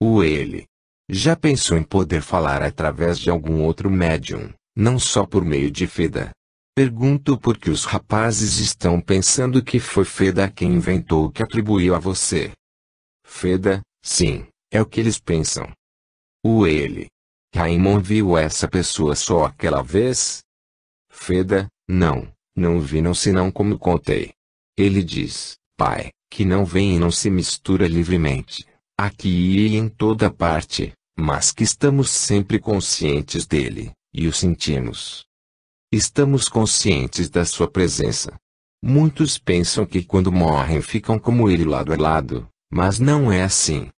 Ele. Já pensou em poder falar através de algum outro médium, não só por meio de Feda? Pergunto porque os rapazes estão pensando que foi Feda quem inventou o que atribuiu a você. Feda, sim, é o que eles pensam. Ele. Raymond viu essa pessoa só aquela vez? Feda, não vi não senão como contei. Ele diz, pai, que não vem e não se mistura livremente, aqui e em toda parte, mas que estamos sempre conscientes dele, e o sentimos. Estamos conscientes da sua presença. Muitos pensam que quando morrem ficam como ele lado a lado, mas não é assim.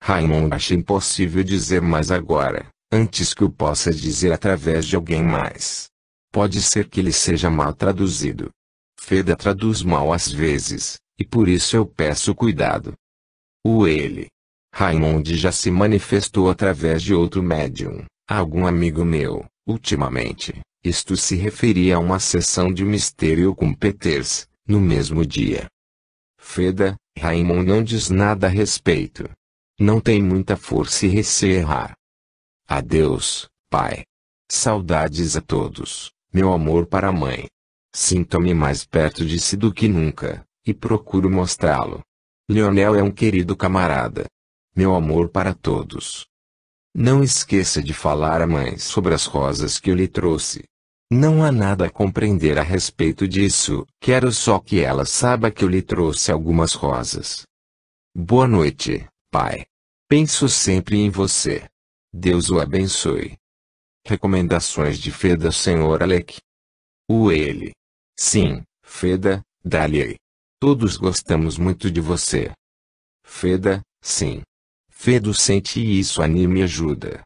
Raymond acha impossível dizer mais agora, antes que o possa dizer através de alguém mais. Pode ser que ele seja mal traduzido. Feda traduz mal às vezes, e por isso eu peço cuidado. Ele. Raymond já se manifestou através de outro médium, algum amigo meu, ultimamente. Isto se referia a uma sessão de mistério com Peters, no mesmo dia. Feda, Raymond não diz nada a respeito. Não tem muita força e receia errar. Adeus, pai. Saudades a todos, meu amor para a mãe. Sinto-me mais perto de si do que nunca, e procuro mostrá-lo. Lionel é um querido camarada. Meu amor para todos. Não esqueça de falar à mãe sobre as rosas que eu lhe trouxe. Não há nada a compreender a respeito disso, quero só que ela saiba que eu lhe trouxe algumas rosas. Boa noite, pai. Penso sempre em você. Deus o abençoe. Recomendações de Feda Sr. Alec. Ele. Sim, Feda, dá-lhe. Todos gostamos muito de você. Feda, sim. Fedo sente e isso anima e ajuda.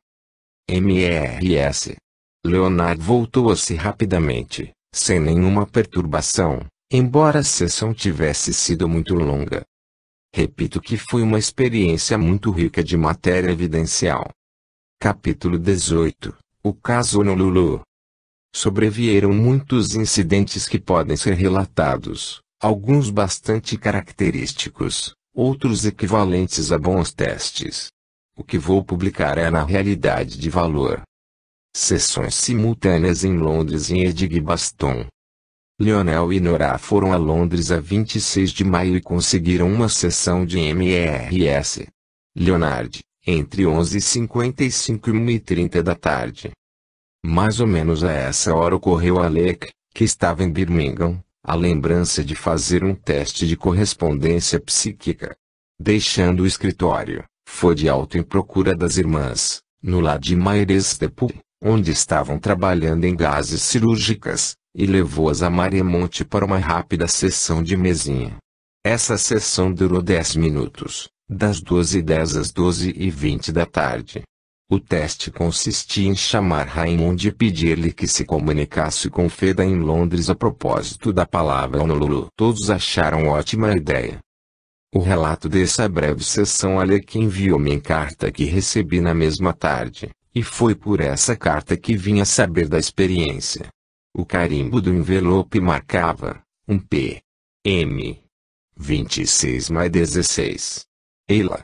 MRS. Leonard voltou-se rapidamente, sem nenhuma perturbação, embora a sessão tivesse sido muito longa. Repito que foi uma experiência muito rica de matéria evidencial. Capítulo 18. O caso Honolulu. Sobrevieram muitos incidentes que podem ser relatados, alguns bastante característicos, outros equivalentes a bons testes. O que vou publicar é na realidade de valor. Sessões simultâneas em Londres e em Edgbaston. Lionel e Nora foram a Londres a 26 de maio e conseguiram uma sessão de MRS. Leonard, entre 11h55 e 1h30 da tarde. Mais ou menos a essa hora ocorreu a Alec, que estava em Birmingham, a lembrança de fazer um teste de correspondência psíquica. Deixando o escritório, foi de alto em procura das irmãs, no lar de Mairestepu, onde estavam trabalhando em gases cirúrgicas, e levou-as a Maremont para uma rápida sessão de mesinha. Essa sessão durou 10 minutos, das 12h10 às 12h20 da tarde. O teste consistia em chamar Raymond e pedir-lhe que se comunicasse com Feda em Londres a propósito da palavra Honolulu. Todos acharam ótima ideia. O relato dessa breve sessão Alec enviou-me em carta que recebi na mesma tarde, e foi por essa carta que vim a saber da experiência. O carimbo do envelope marcava, um P. M. 26/16. Eila.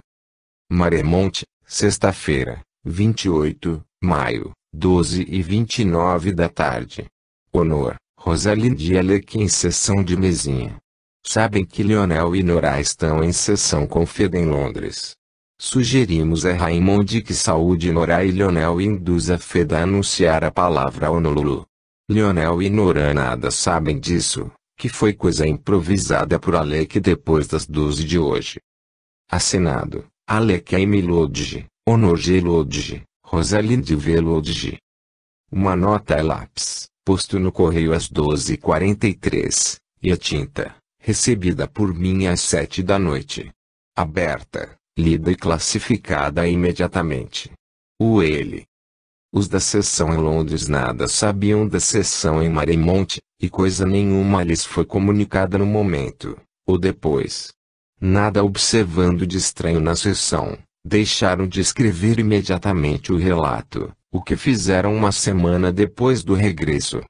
Maremont, sexta-feira, 28, maio, 12h29 da tarde. Honor, Rosalind e Alec em sessão de mesinha. Sabem que Lionel e Nora estão em sessão com Feda em Londres. Sugerimos a Raimond que saúde Nora e Lionel e induza Feda a anunciar a palavra Honolulu. Lionel e Nora nada sabem disso, que foi coisa improvisada por Alec depois das 12 de hoje. Assinado, Alec M. Lodge, Honor G. Lodge, Rosalind V. Lodge. Uma nota a lápis, posto no correio às 12h43, e a tinta, recebida por mim às 7 da noite. Aberta, lida e classificada imediatamente. Ele. Os da sessão em Londres nada sabiam da sessão em Marymount, e coisa nenhuma lhes foi comunicada no momento, ou depois. Nada observando de estranho na sessão, deixaram de escrever imediatamente o relato, o que fizeram uma semana depois do regresso.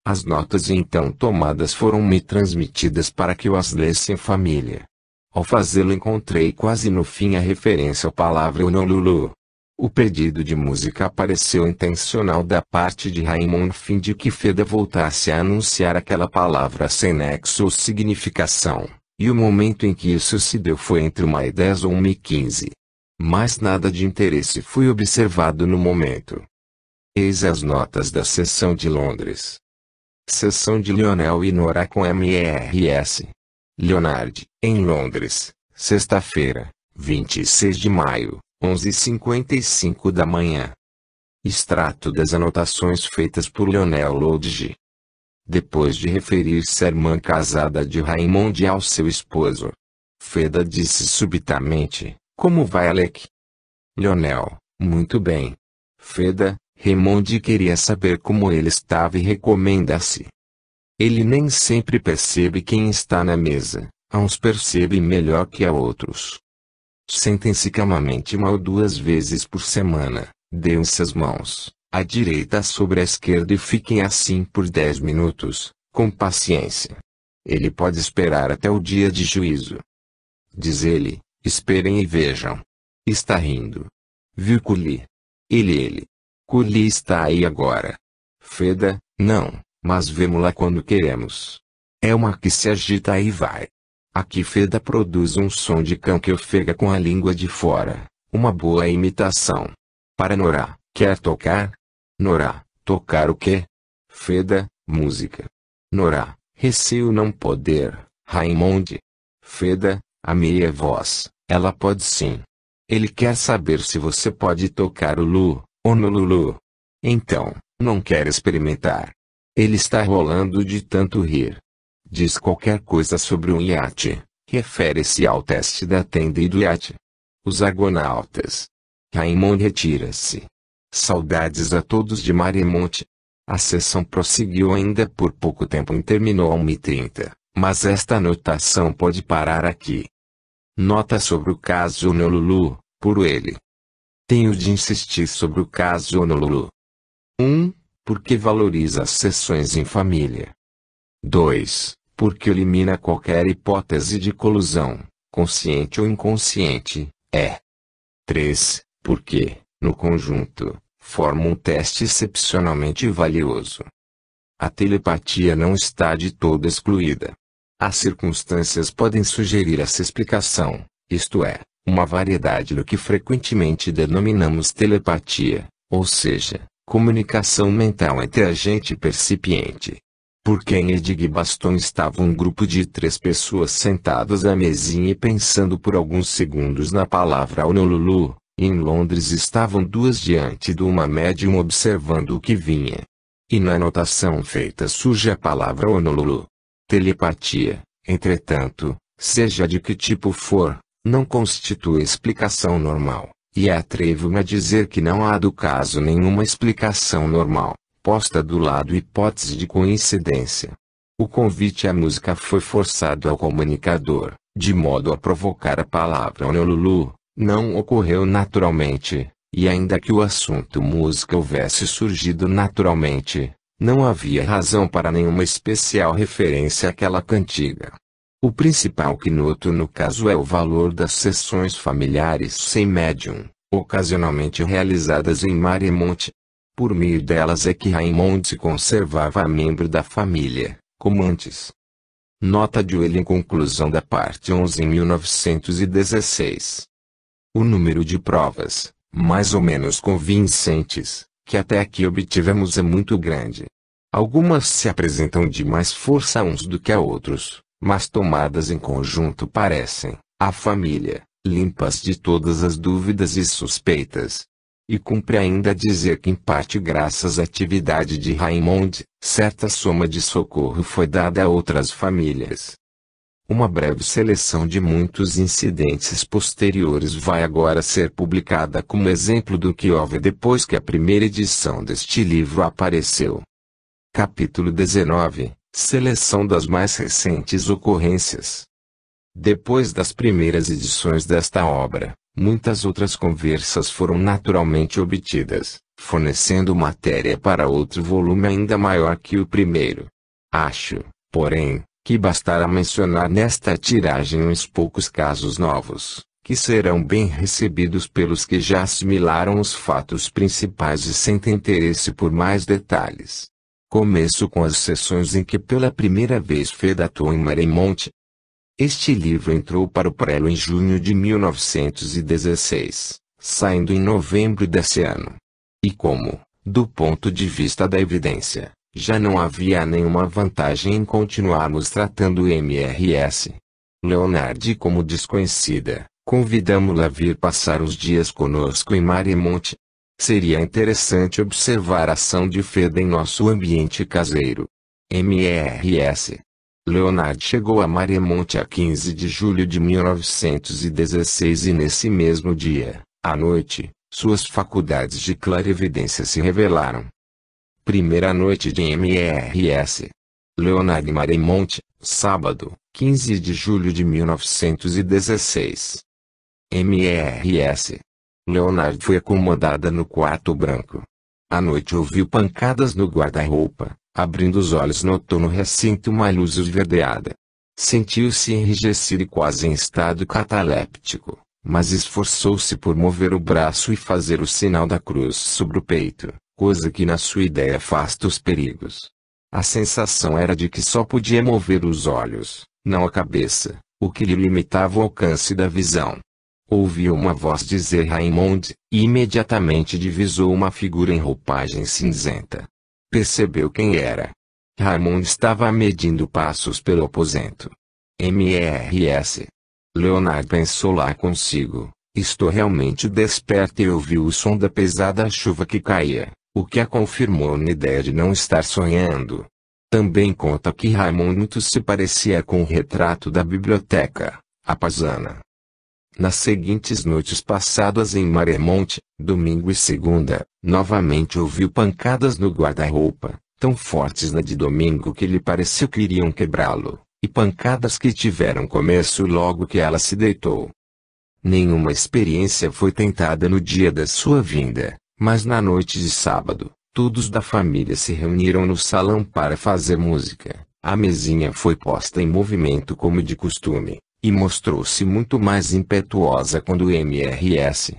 As notas então tomadas foram me transmitidas para que eu as lesse em família. Ao fazê-lo encontrei quase no fim a referência à palavra Honolulu. O pedido de música pareceu intencional da parte de Raymond, fim de que Feda voltasse a anunciar aquela palavra sem nexo ou significação, e o momento em que isso se deu foi entre 1h10 ou 1h15. Mas nada de interesse foi observado no momento. Eis as notas da sessão de Londres. Sessão de Lionel e Nora com MERS. Leonard, em Londres, sexta-feira, 26 de maio, 11h55 da manhã. Extrato das anotações feitas por Lionel Lodge. Depois de referir-se à irmã casada de Raymond ao seu esposo, Feda disse subitamente, como vai Alec? Lionel, muito bem. Feda, Raymond queria saber como ele estava e recomenda-se. Ele nem sempre percebe quem está na mesa, a uns percebe melhor que a outros. Sentem-se calmamente 1 ou 2 vezes por semana, deem-se as mãos, à direita sobre a esquerda e fiquem assim por 10 minutos, com paciência. Ele pode esperar até o dia de juízo. Diz ele, esperem e vejam. Está rindo. Viu Cully? Ele. Cully está aí agora. Feda, não. Mas vemo-la quando queremos. É uma que se agita e vai. Aqui Feda produz um som de cão que ofega com a língua de fora, uma boa imitação. Para Nora, quer tocar? Nora, tocar o quê? Feda, música. Nora, receio não poder, Raymond. Feda, a meia voz, ela pode sim. Ele quer saber se você pode tocar o Lu, Honolulu. Então, não quer experimentar. Ele está rolando de tanto rir. Diz qualquer coisa sobre um iate. Refere-se ao teste da tenda e do iate. Os argonautas. Raymond retira-se. Saudades a todos de Marymount. A sessão prosseguiu ainda por pouco tempo e terminou a 1h30, mas esta anotação pode parar aqui. Nota sobre o caso Honolulu, por ele. Tenho de insistir sobre o caso Honolulu. 1. Porque valoriza as sessões em família. 2. Porque elimina qualquer hipótese de colusão, consciente ou inconsciente. 3. Porque, no conjunto, forma um teste excepcionalmente valioso. A telepatia não está de todo excluída. As circunstâncias podem sugerir essa explicação, isto é, uma variedade do que frequentemente denominamos telepatia, ou seja, comunicação mental entre agente e percipiente. Porque em Edgbaston estava um grupo de 3 pessoas sentadas à mesinha e pensando por alguns segundos na palavra Honolulu, e em Londres estavam 2 diante de uma médium observando o que vinha. E na anotação feita surge a palavra Honolulu. Telepatia, entretanto, seja de que tipo for, não constitui explicação normal. E atrevo-me a dizer que não há do caso nenhuma explicação normal, posta do lado hipótese de coincidência. O convite à música foi forçado ao comunicador, de modo a provocar a palavra Honolulu, não ocorreu naturalmente, e ainda que o assunto música houvesse surgido naturalmente, não havia razão para nenhuma especial referência àquela cantiga. O principal que noto no caso é o valor das sessões familiares sem médium, ocasionalmente realizadas em Marymount. Por meio delas é que Raymond se conservava membro da família, como antes. Nota de Will em conclusão da parte 11 em 1916. O número de provas, mais ou menos convincentes, que até aqui obtivemos é muito grande. Algumas se apresentam de mais força a uns do que a outros, mas tomadas em conjunto parecem, a família, limpas de todas as dúvidas e suspeitas. E cumpre ainda dizer que em parte graças à atividade de Raymond, certa soma de socorro foi dada a outras famílias. Uma breve seleção de muitos incidentes posteriores vai agora ser publicada como exemplo do que houve depois que a primeira edição deste livro apareceu. Capítulo 19 – Seleção das mais recentes ocorrências. Depois das primeiras edições desta obra, muitas outras conversas foram naturalmente obtidas, fornecendo matéria para outro volume ainda maior que o primeiro. Acho, porém, que bastará mencionar nesta tiragem uns poucos casos novos, que serão bem recebidos pelos que já assimilaram os fatos principais e sentem interesse por mais detalhes. Começo com as sessões em que pela primeira vez Fed atuou em Maremont. Este livro entrou para o prelo em junho de 1916, saindo em novembro desse ano. E como, do ponto de vista da evidência, já não havia nenhuma vantagem em continuarmos tratando o MRS Leonard como desconhecida, convidamo-la a vir passar os dias conosco em Maremont. Seria interessante observar a ação de Fed em nosso ambiente caseiro. MRS Leonard chegou a Maremont a 15 de julho de 1916 e nesse mesmo dia, à noite, suas faculdades de clarividência se revelaram. Primeira noite de MRS Leonard em Maremont, sábado, 15 de julho de 1916. MRS Leonard foi acomodada no quarto branco. À noite ouviu pancadas no guarda-roupa. Abrindo os olhos notou no recinto uma luz esverdeada. Sentiu-se enrijecido e quase em estado cataléptico, mas esforçou-se por mover o braço e fazer o sinal da cruz sobre o peito, coisa que na sua ideia afasta os perigos. A sensação era de que só podia mover os olhos, não a cabeça, o que lhe limitava o alcance da visão. Ouviu uma voz dizer Raymond, e imediatamente divisou uma figura em roupagem cinzenta. Percebeu quem era. Raymond estava medindo passos pelo aposento. MRS Leonard pensou lá consigo, estou realmente desperto, e ouviu o som da pesada chuva que caía, o que a confirmou na ideia de não estar sonhando. Também conta que Raymond muito se parecia com o retrato da biblioteca, a Pazana. Nas seguintes noites passadas em Maremont, domingo e segunda, novamente ouviu pancadas no guarda-roupa, tão fortes na de domingo que lhe pareceu que iriam quebrá-lo, e pancadas que tiveram começo logo que ela se deitou. Nenhuma experiência foi tentada no dia da sua vinda, mas na noite de sábado, todos da família se reuniram no salão para fazer música. A mesinha foi posta em movimento como de costume, e mostrou-se muito mais impetuosa quando o MRS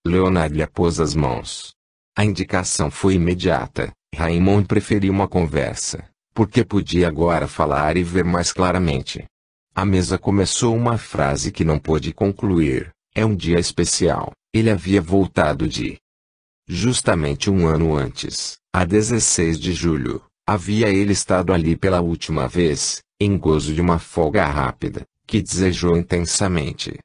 Leonard lhe pôs as mãos. A indicação foi imediata. Raymond preferiu uma conversa, porque podia agora falar e ver mais claramente. A mesa começou uma frase que não pôde concluir. É um dia especial. Ele havia voltado justamente um ano antes, a 16 de julho, havia ele estado ali pela última vez, em gozo de uma folga rápida, que desejou intensamente.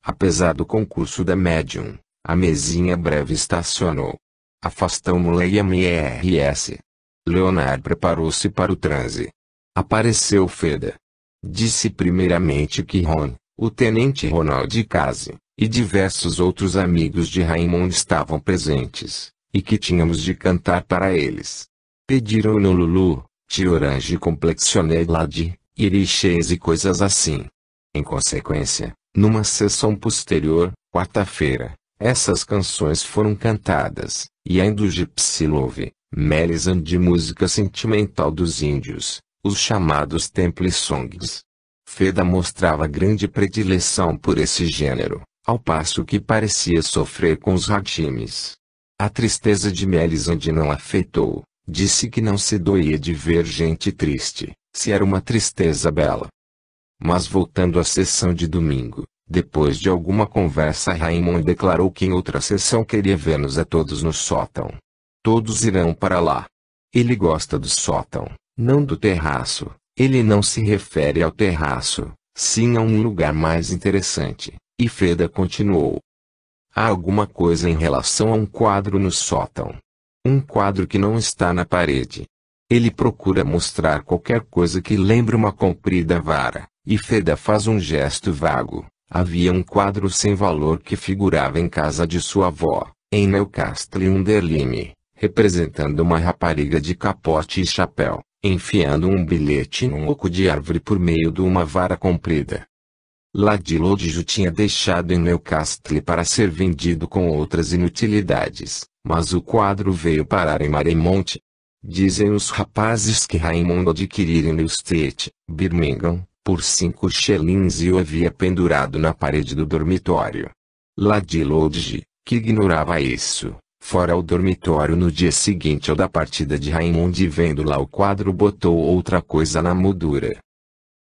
Apesar do concurso da médium, a mesinha breve estacionou. Afastamo-la e MRS Leonard preparou-se para o transe. Apareceu Feda. Disse primeiramente que Ron, o tenente Ronald Case, e diversos outros amigos de Raymond estavam presentes, e que tínhamos de cantar para eles. Pediram no Lulu, Tiorange Complexionelade, Irichês e coisas assim. Em consequência, numa sessão posterior, quarta-feira, essas canções foram cantadas, e ainda o Gypsy Love, Melisande de música sentimental dos índios, os chamados Temple Songs. Feda mostrava grande predileção por esse gênero, ao passo que parecia sofrer com os rachimes. A tristeza de Melisande não afetou, disse que não se doía de ver gente triste, se era uma tristeza bela. Mas voltando à sessão de domingo, Depois de alguma conversa, Raymond declarou que em outra sessão queria ver-nos a todos no sótão. Todos irão para lá. Ele gosta do sótão, não do terraço. Ele não se refere ao terraço, sim a um lugar mais interessante. E Feda continuou. Há alguma coisa em relação a um quadro no sótão. Um quadro que não está na parede. Ele procura mostrar qualquer coisa que lembre uma comprida vara, e Feda faz um gesto vago. Havia um quadro sem valor que figurava em casa de sua avó, em Newcastle-under-Lyme, representando uma rapariga de capote e chapéu, enfiando um bilhete num oco de árvore por meio de uma vara comprida. Lady Lodge tinha deixado em Newcastle para ser vendido com outras inutilidades, mas o quadro veio parar em Maremont. Dizem os rapazes que Raymond adquiriu em New Street, Birmingham, por 5 shillings e o havia pendurado na parede do dormitório. Lady Lodge, que ignorava isso, fora ao dormitório no dia seguinte ao da partida de Raymond e vendo lá o quadro botou outra coisa na moldura.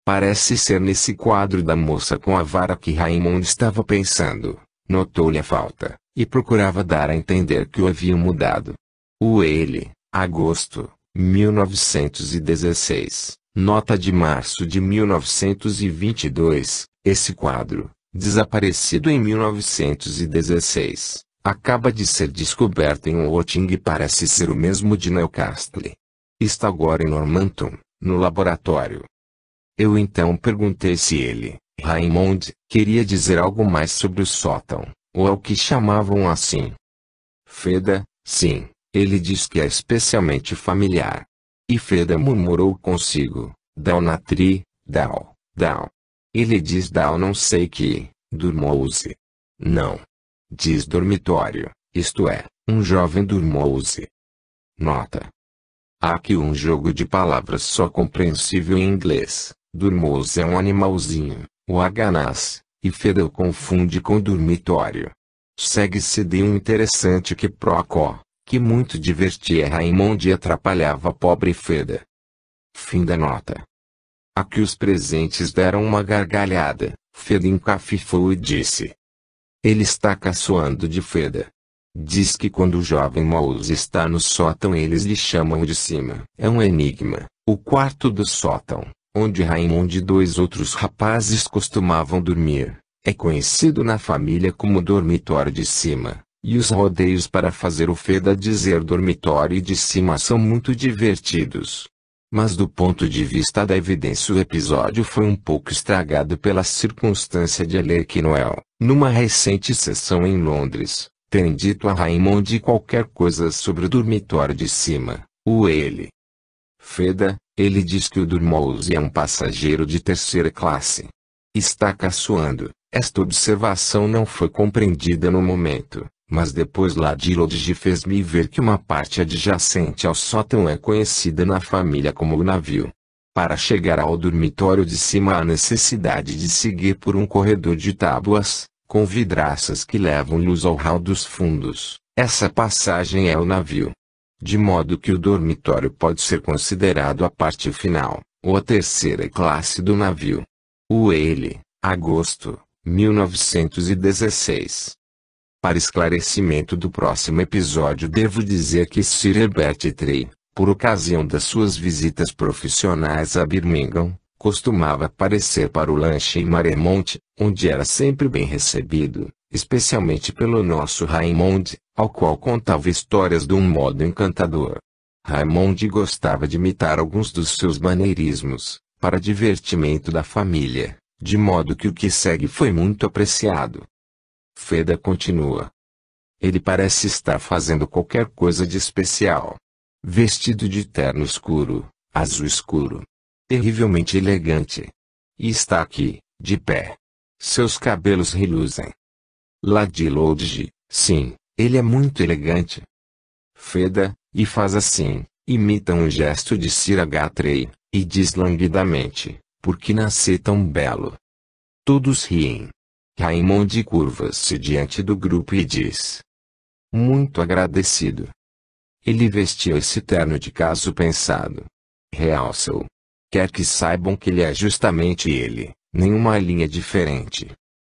Parece ser nesse quadro da moça com a vara que Raymond estava pensando. Notou-lhe a falta, e procurava dar a entender que o haviam mudado. Ele, agosto, 1916, nota de março de 1922, esse quadro, desaparecido em 1916, acaba de ser descoberto em Woking e parece ser o mesmo de Newcastle. Está agora em Normanton, no laboratório. Eu então perguntei se ele, Raymond, queria dizer algo mais sobre o sótão, ou ao que chamavam assim. Feda, sim, ele diz que é especialmente familiar. E Feda murmurou consigo, Downatry, Down. Ele diz Down não sei que, Dormouse. Não. Diz dormitório, isto é, um jovem Dormouse. Nota. Há aqui um jogo de palavras só compreensível em inglês. Dormouse é um animalzinho, o aganaz, e Feda o confunde com dormitório. Segue-se de um interessante que procó, que muito divertia Raymond e atrapalhava a pobre Feda. Fim da nota. Aqui os presentes deram uma gargalhada. Feda encafifou e disse. Ele está caçoando de Feda. Diz que quando o jovem Mouse está no sótão eles lhe chamam de cima. É um enigma. O quarto do sótão, onde Raymond e 2 outros rapazes costumavam dormir, é conhecido na família como dormitório de cima, e os rodeios para fazer o Feda dizer dormitório de cima são muito divertidos. Mas do ponto de vista da evidência o episódio foi um pouco estragado pela circunstância de Alec Noel, numa recente sessão em Londres, terem dito a Raymond qualquer coisa sobre o dormitório de cima, ele. Feda, ele diz que o Dormouse é um passageiro de 3ª classe. Está caçoando. Esta observação não foi compreendida no momento, mas depois Lady Lodge fez-me ver que uma parte adjacente ao sótão é conhecida na família como o navio. Para chegar ao dormitório de cima há necessidade de seguir por um corredor de tábuas, com vidraças que levam luz ao hall dos fundos. Essa passagem é o navio. De modo que o dormitório pode ser considerado a parte final, ou a 3ª classe do navio. Ele, agosto, 1916. Para esclarecimento do próximo episódio devo dizer que Sir Herbert Tree, por ocasião das suas visitas profissionais a Birmingham, costumava aparecer para o lanche em Maremont, onde era sempre bem recebido, especialmente pelo nosso Raymond, ao qual contava histórias de um modo encantador. Raymond gostava de imitar alguns dos seus maneirismos, para divertimento da família, de modo que o que segue foi muito apreciado. Feda continua. Ele parece estar fazendo qualquer coisa de especial. Vestido de terno escuro, azul escuro. Terrivelmente elegante. E está aqui, de pé. Seus cabelos reluzem. Lady Lodge, sim, ele é muito elegante. Feda, e faz assim, imita um gesto de Sir H. Trey, e diz languidamente, por que nascer tão belo? Todos riem. Raymond curva-se diante do grupo e diz. Muito agradecido. Ele vestiu esse terno de caso pensado. Realça-o. Quer que saibam que ele é justamente ele, nenhuma linha diferente.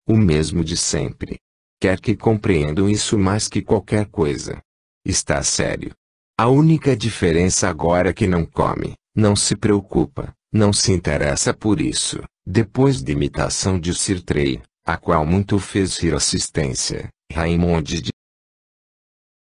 O mesmo de sempre. Quer que compreendam isso mais que qualquer coisa. Está sério. A única diferença agora é que não come, não se preocupa, não se interessa por isso. Depois de imitação de Sir Trey, a qual muito fez rir assistência, Raymond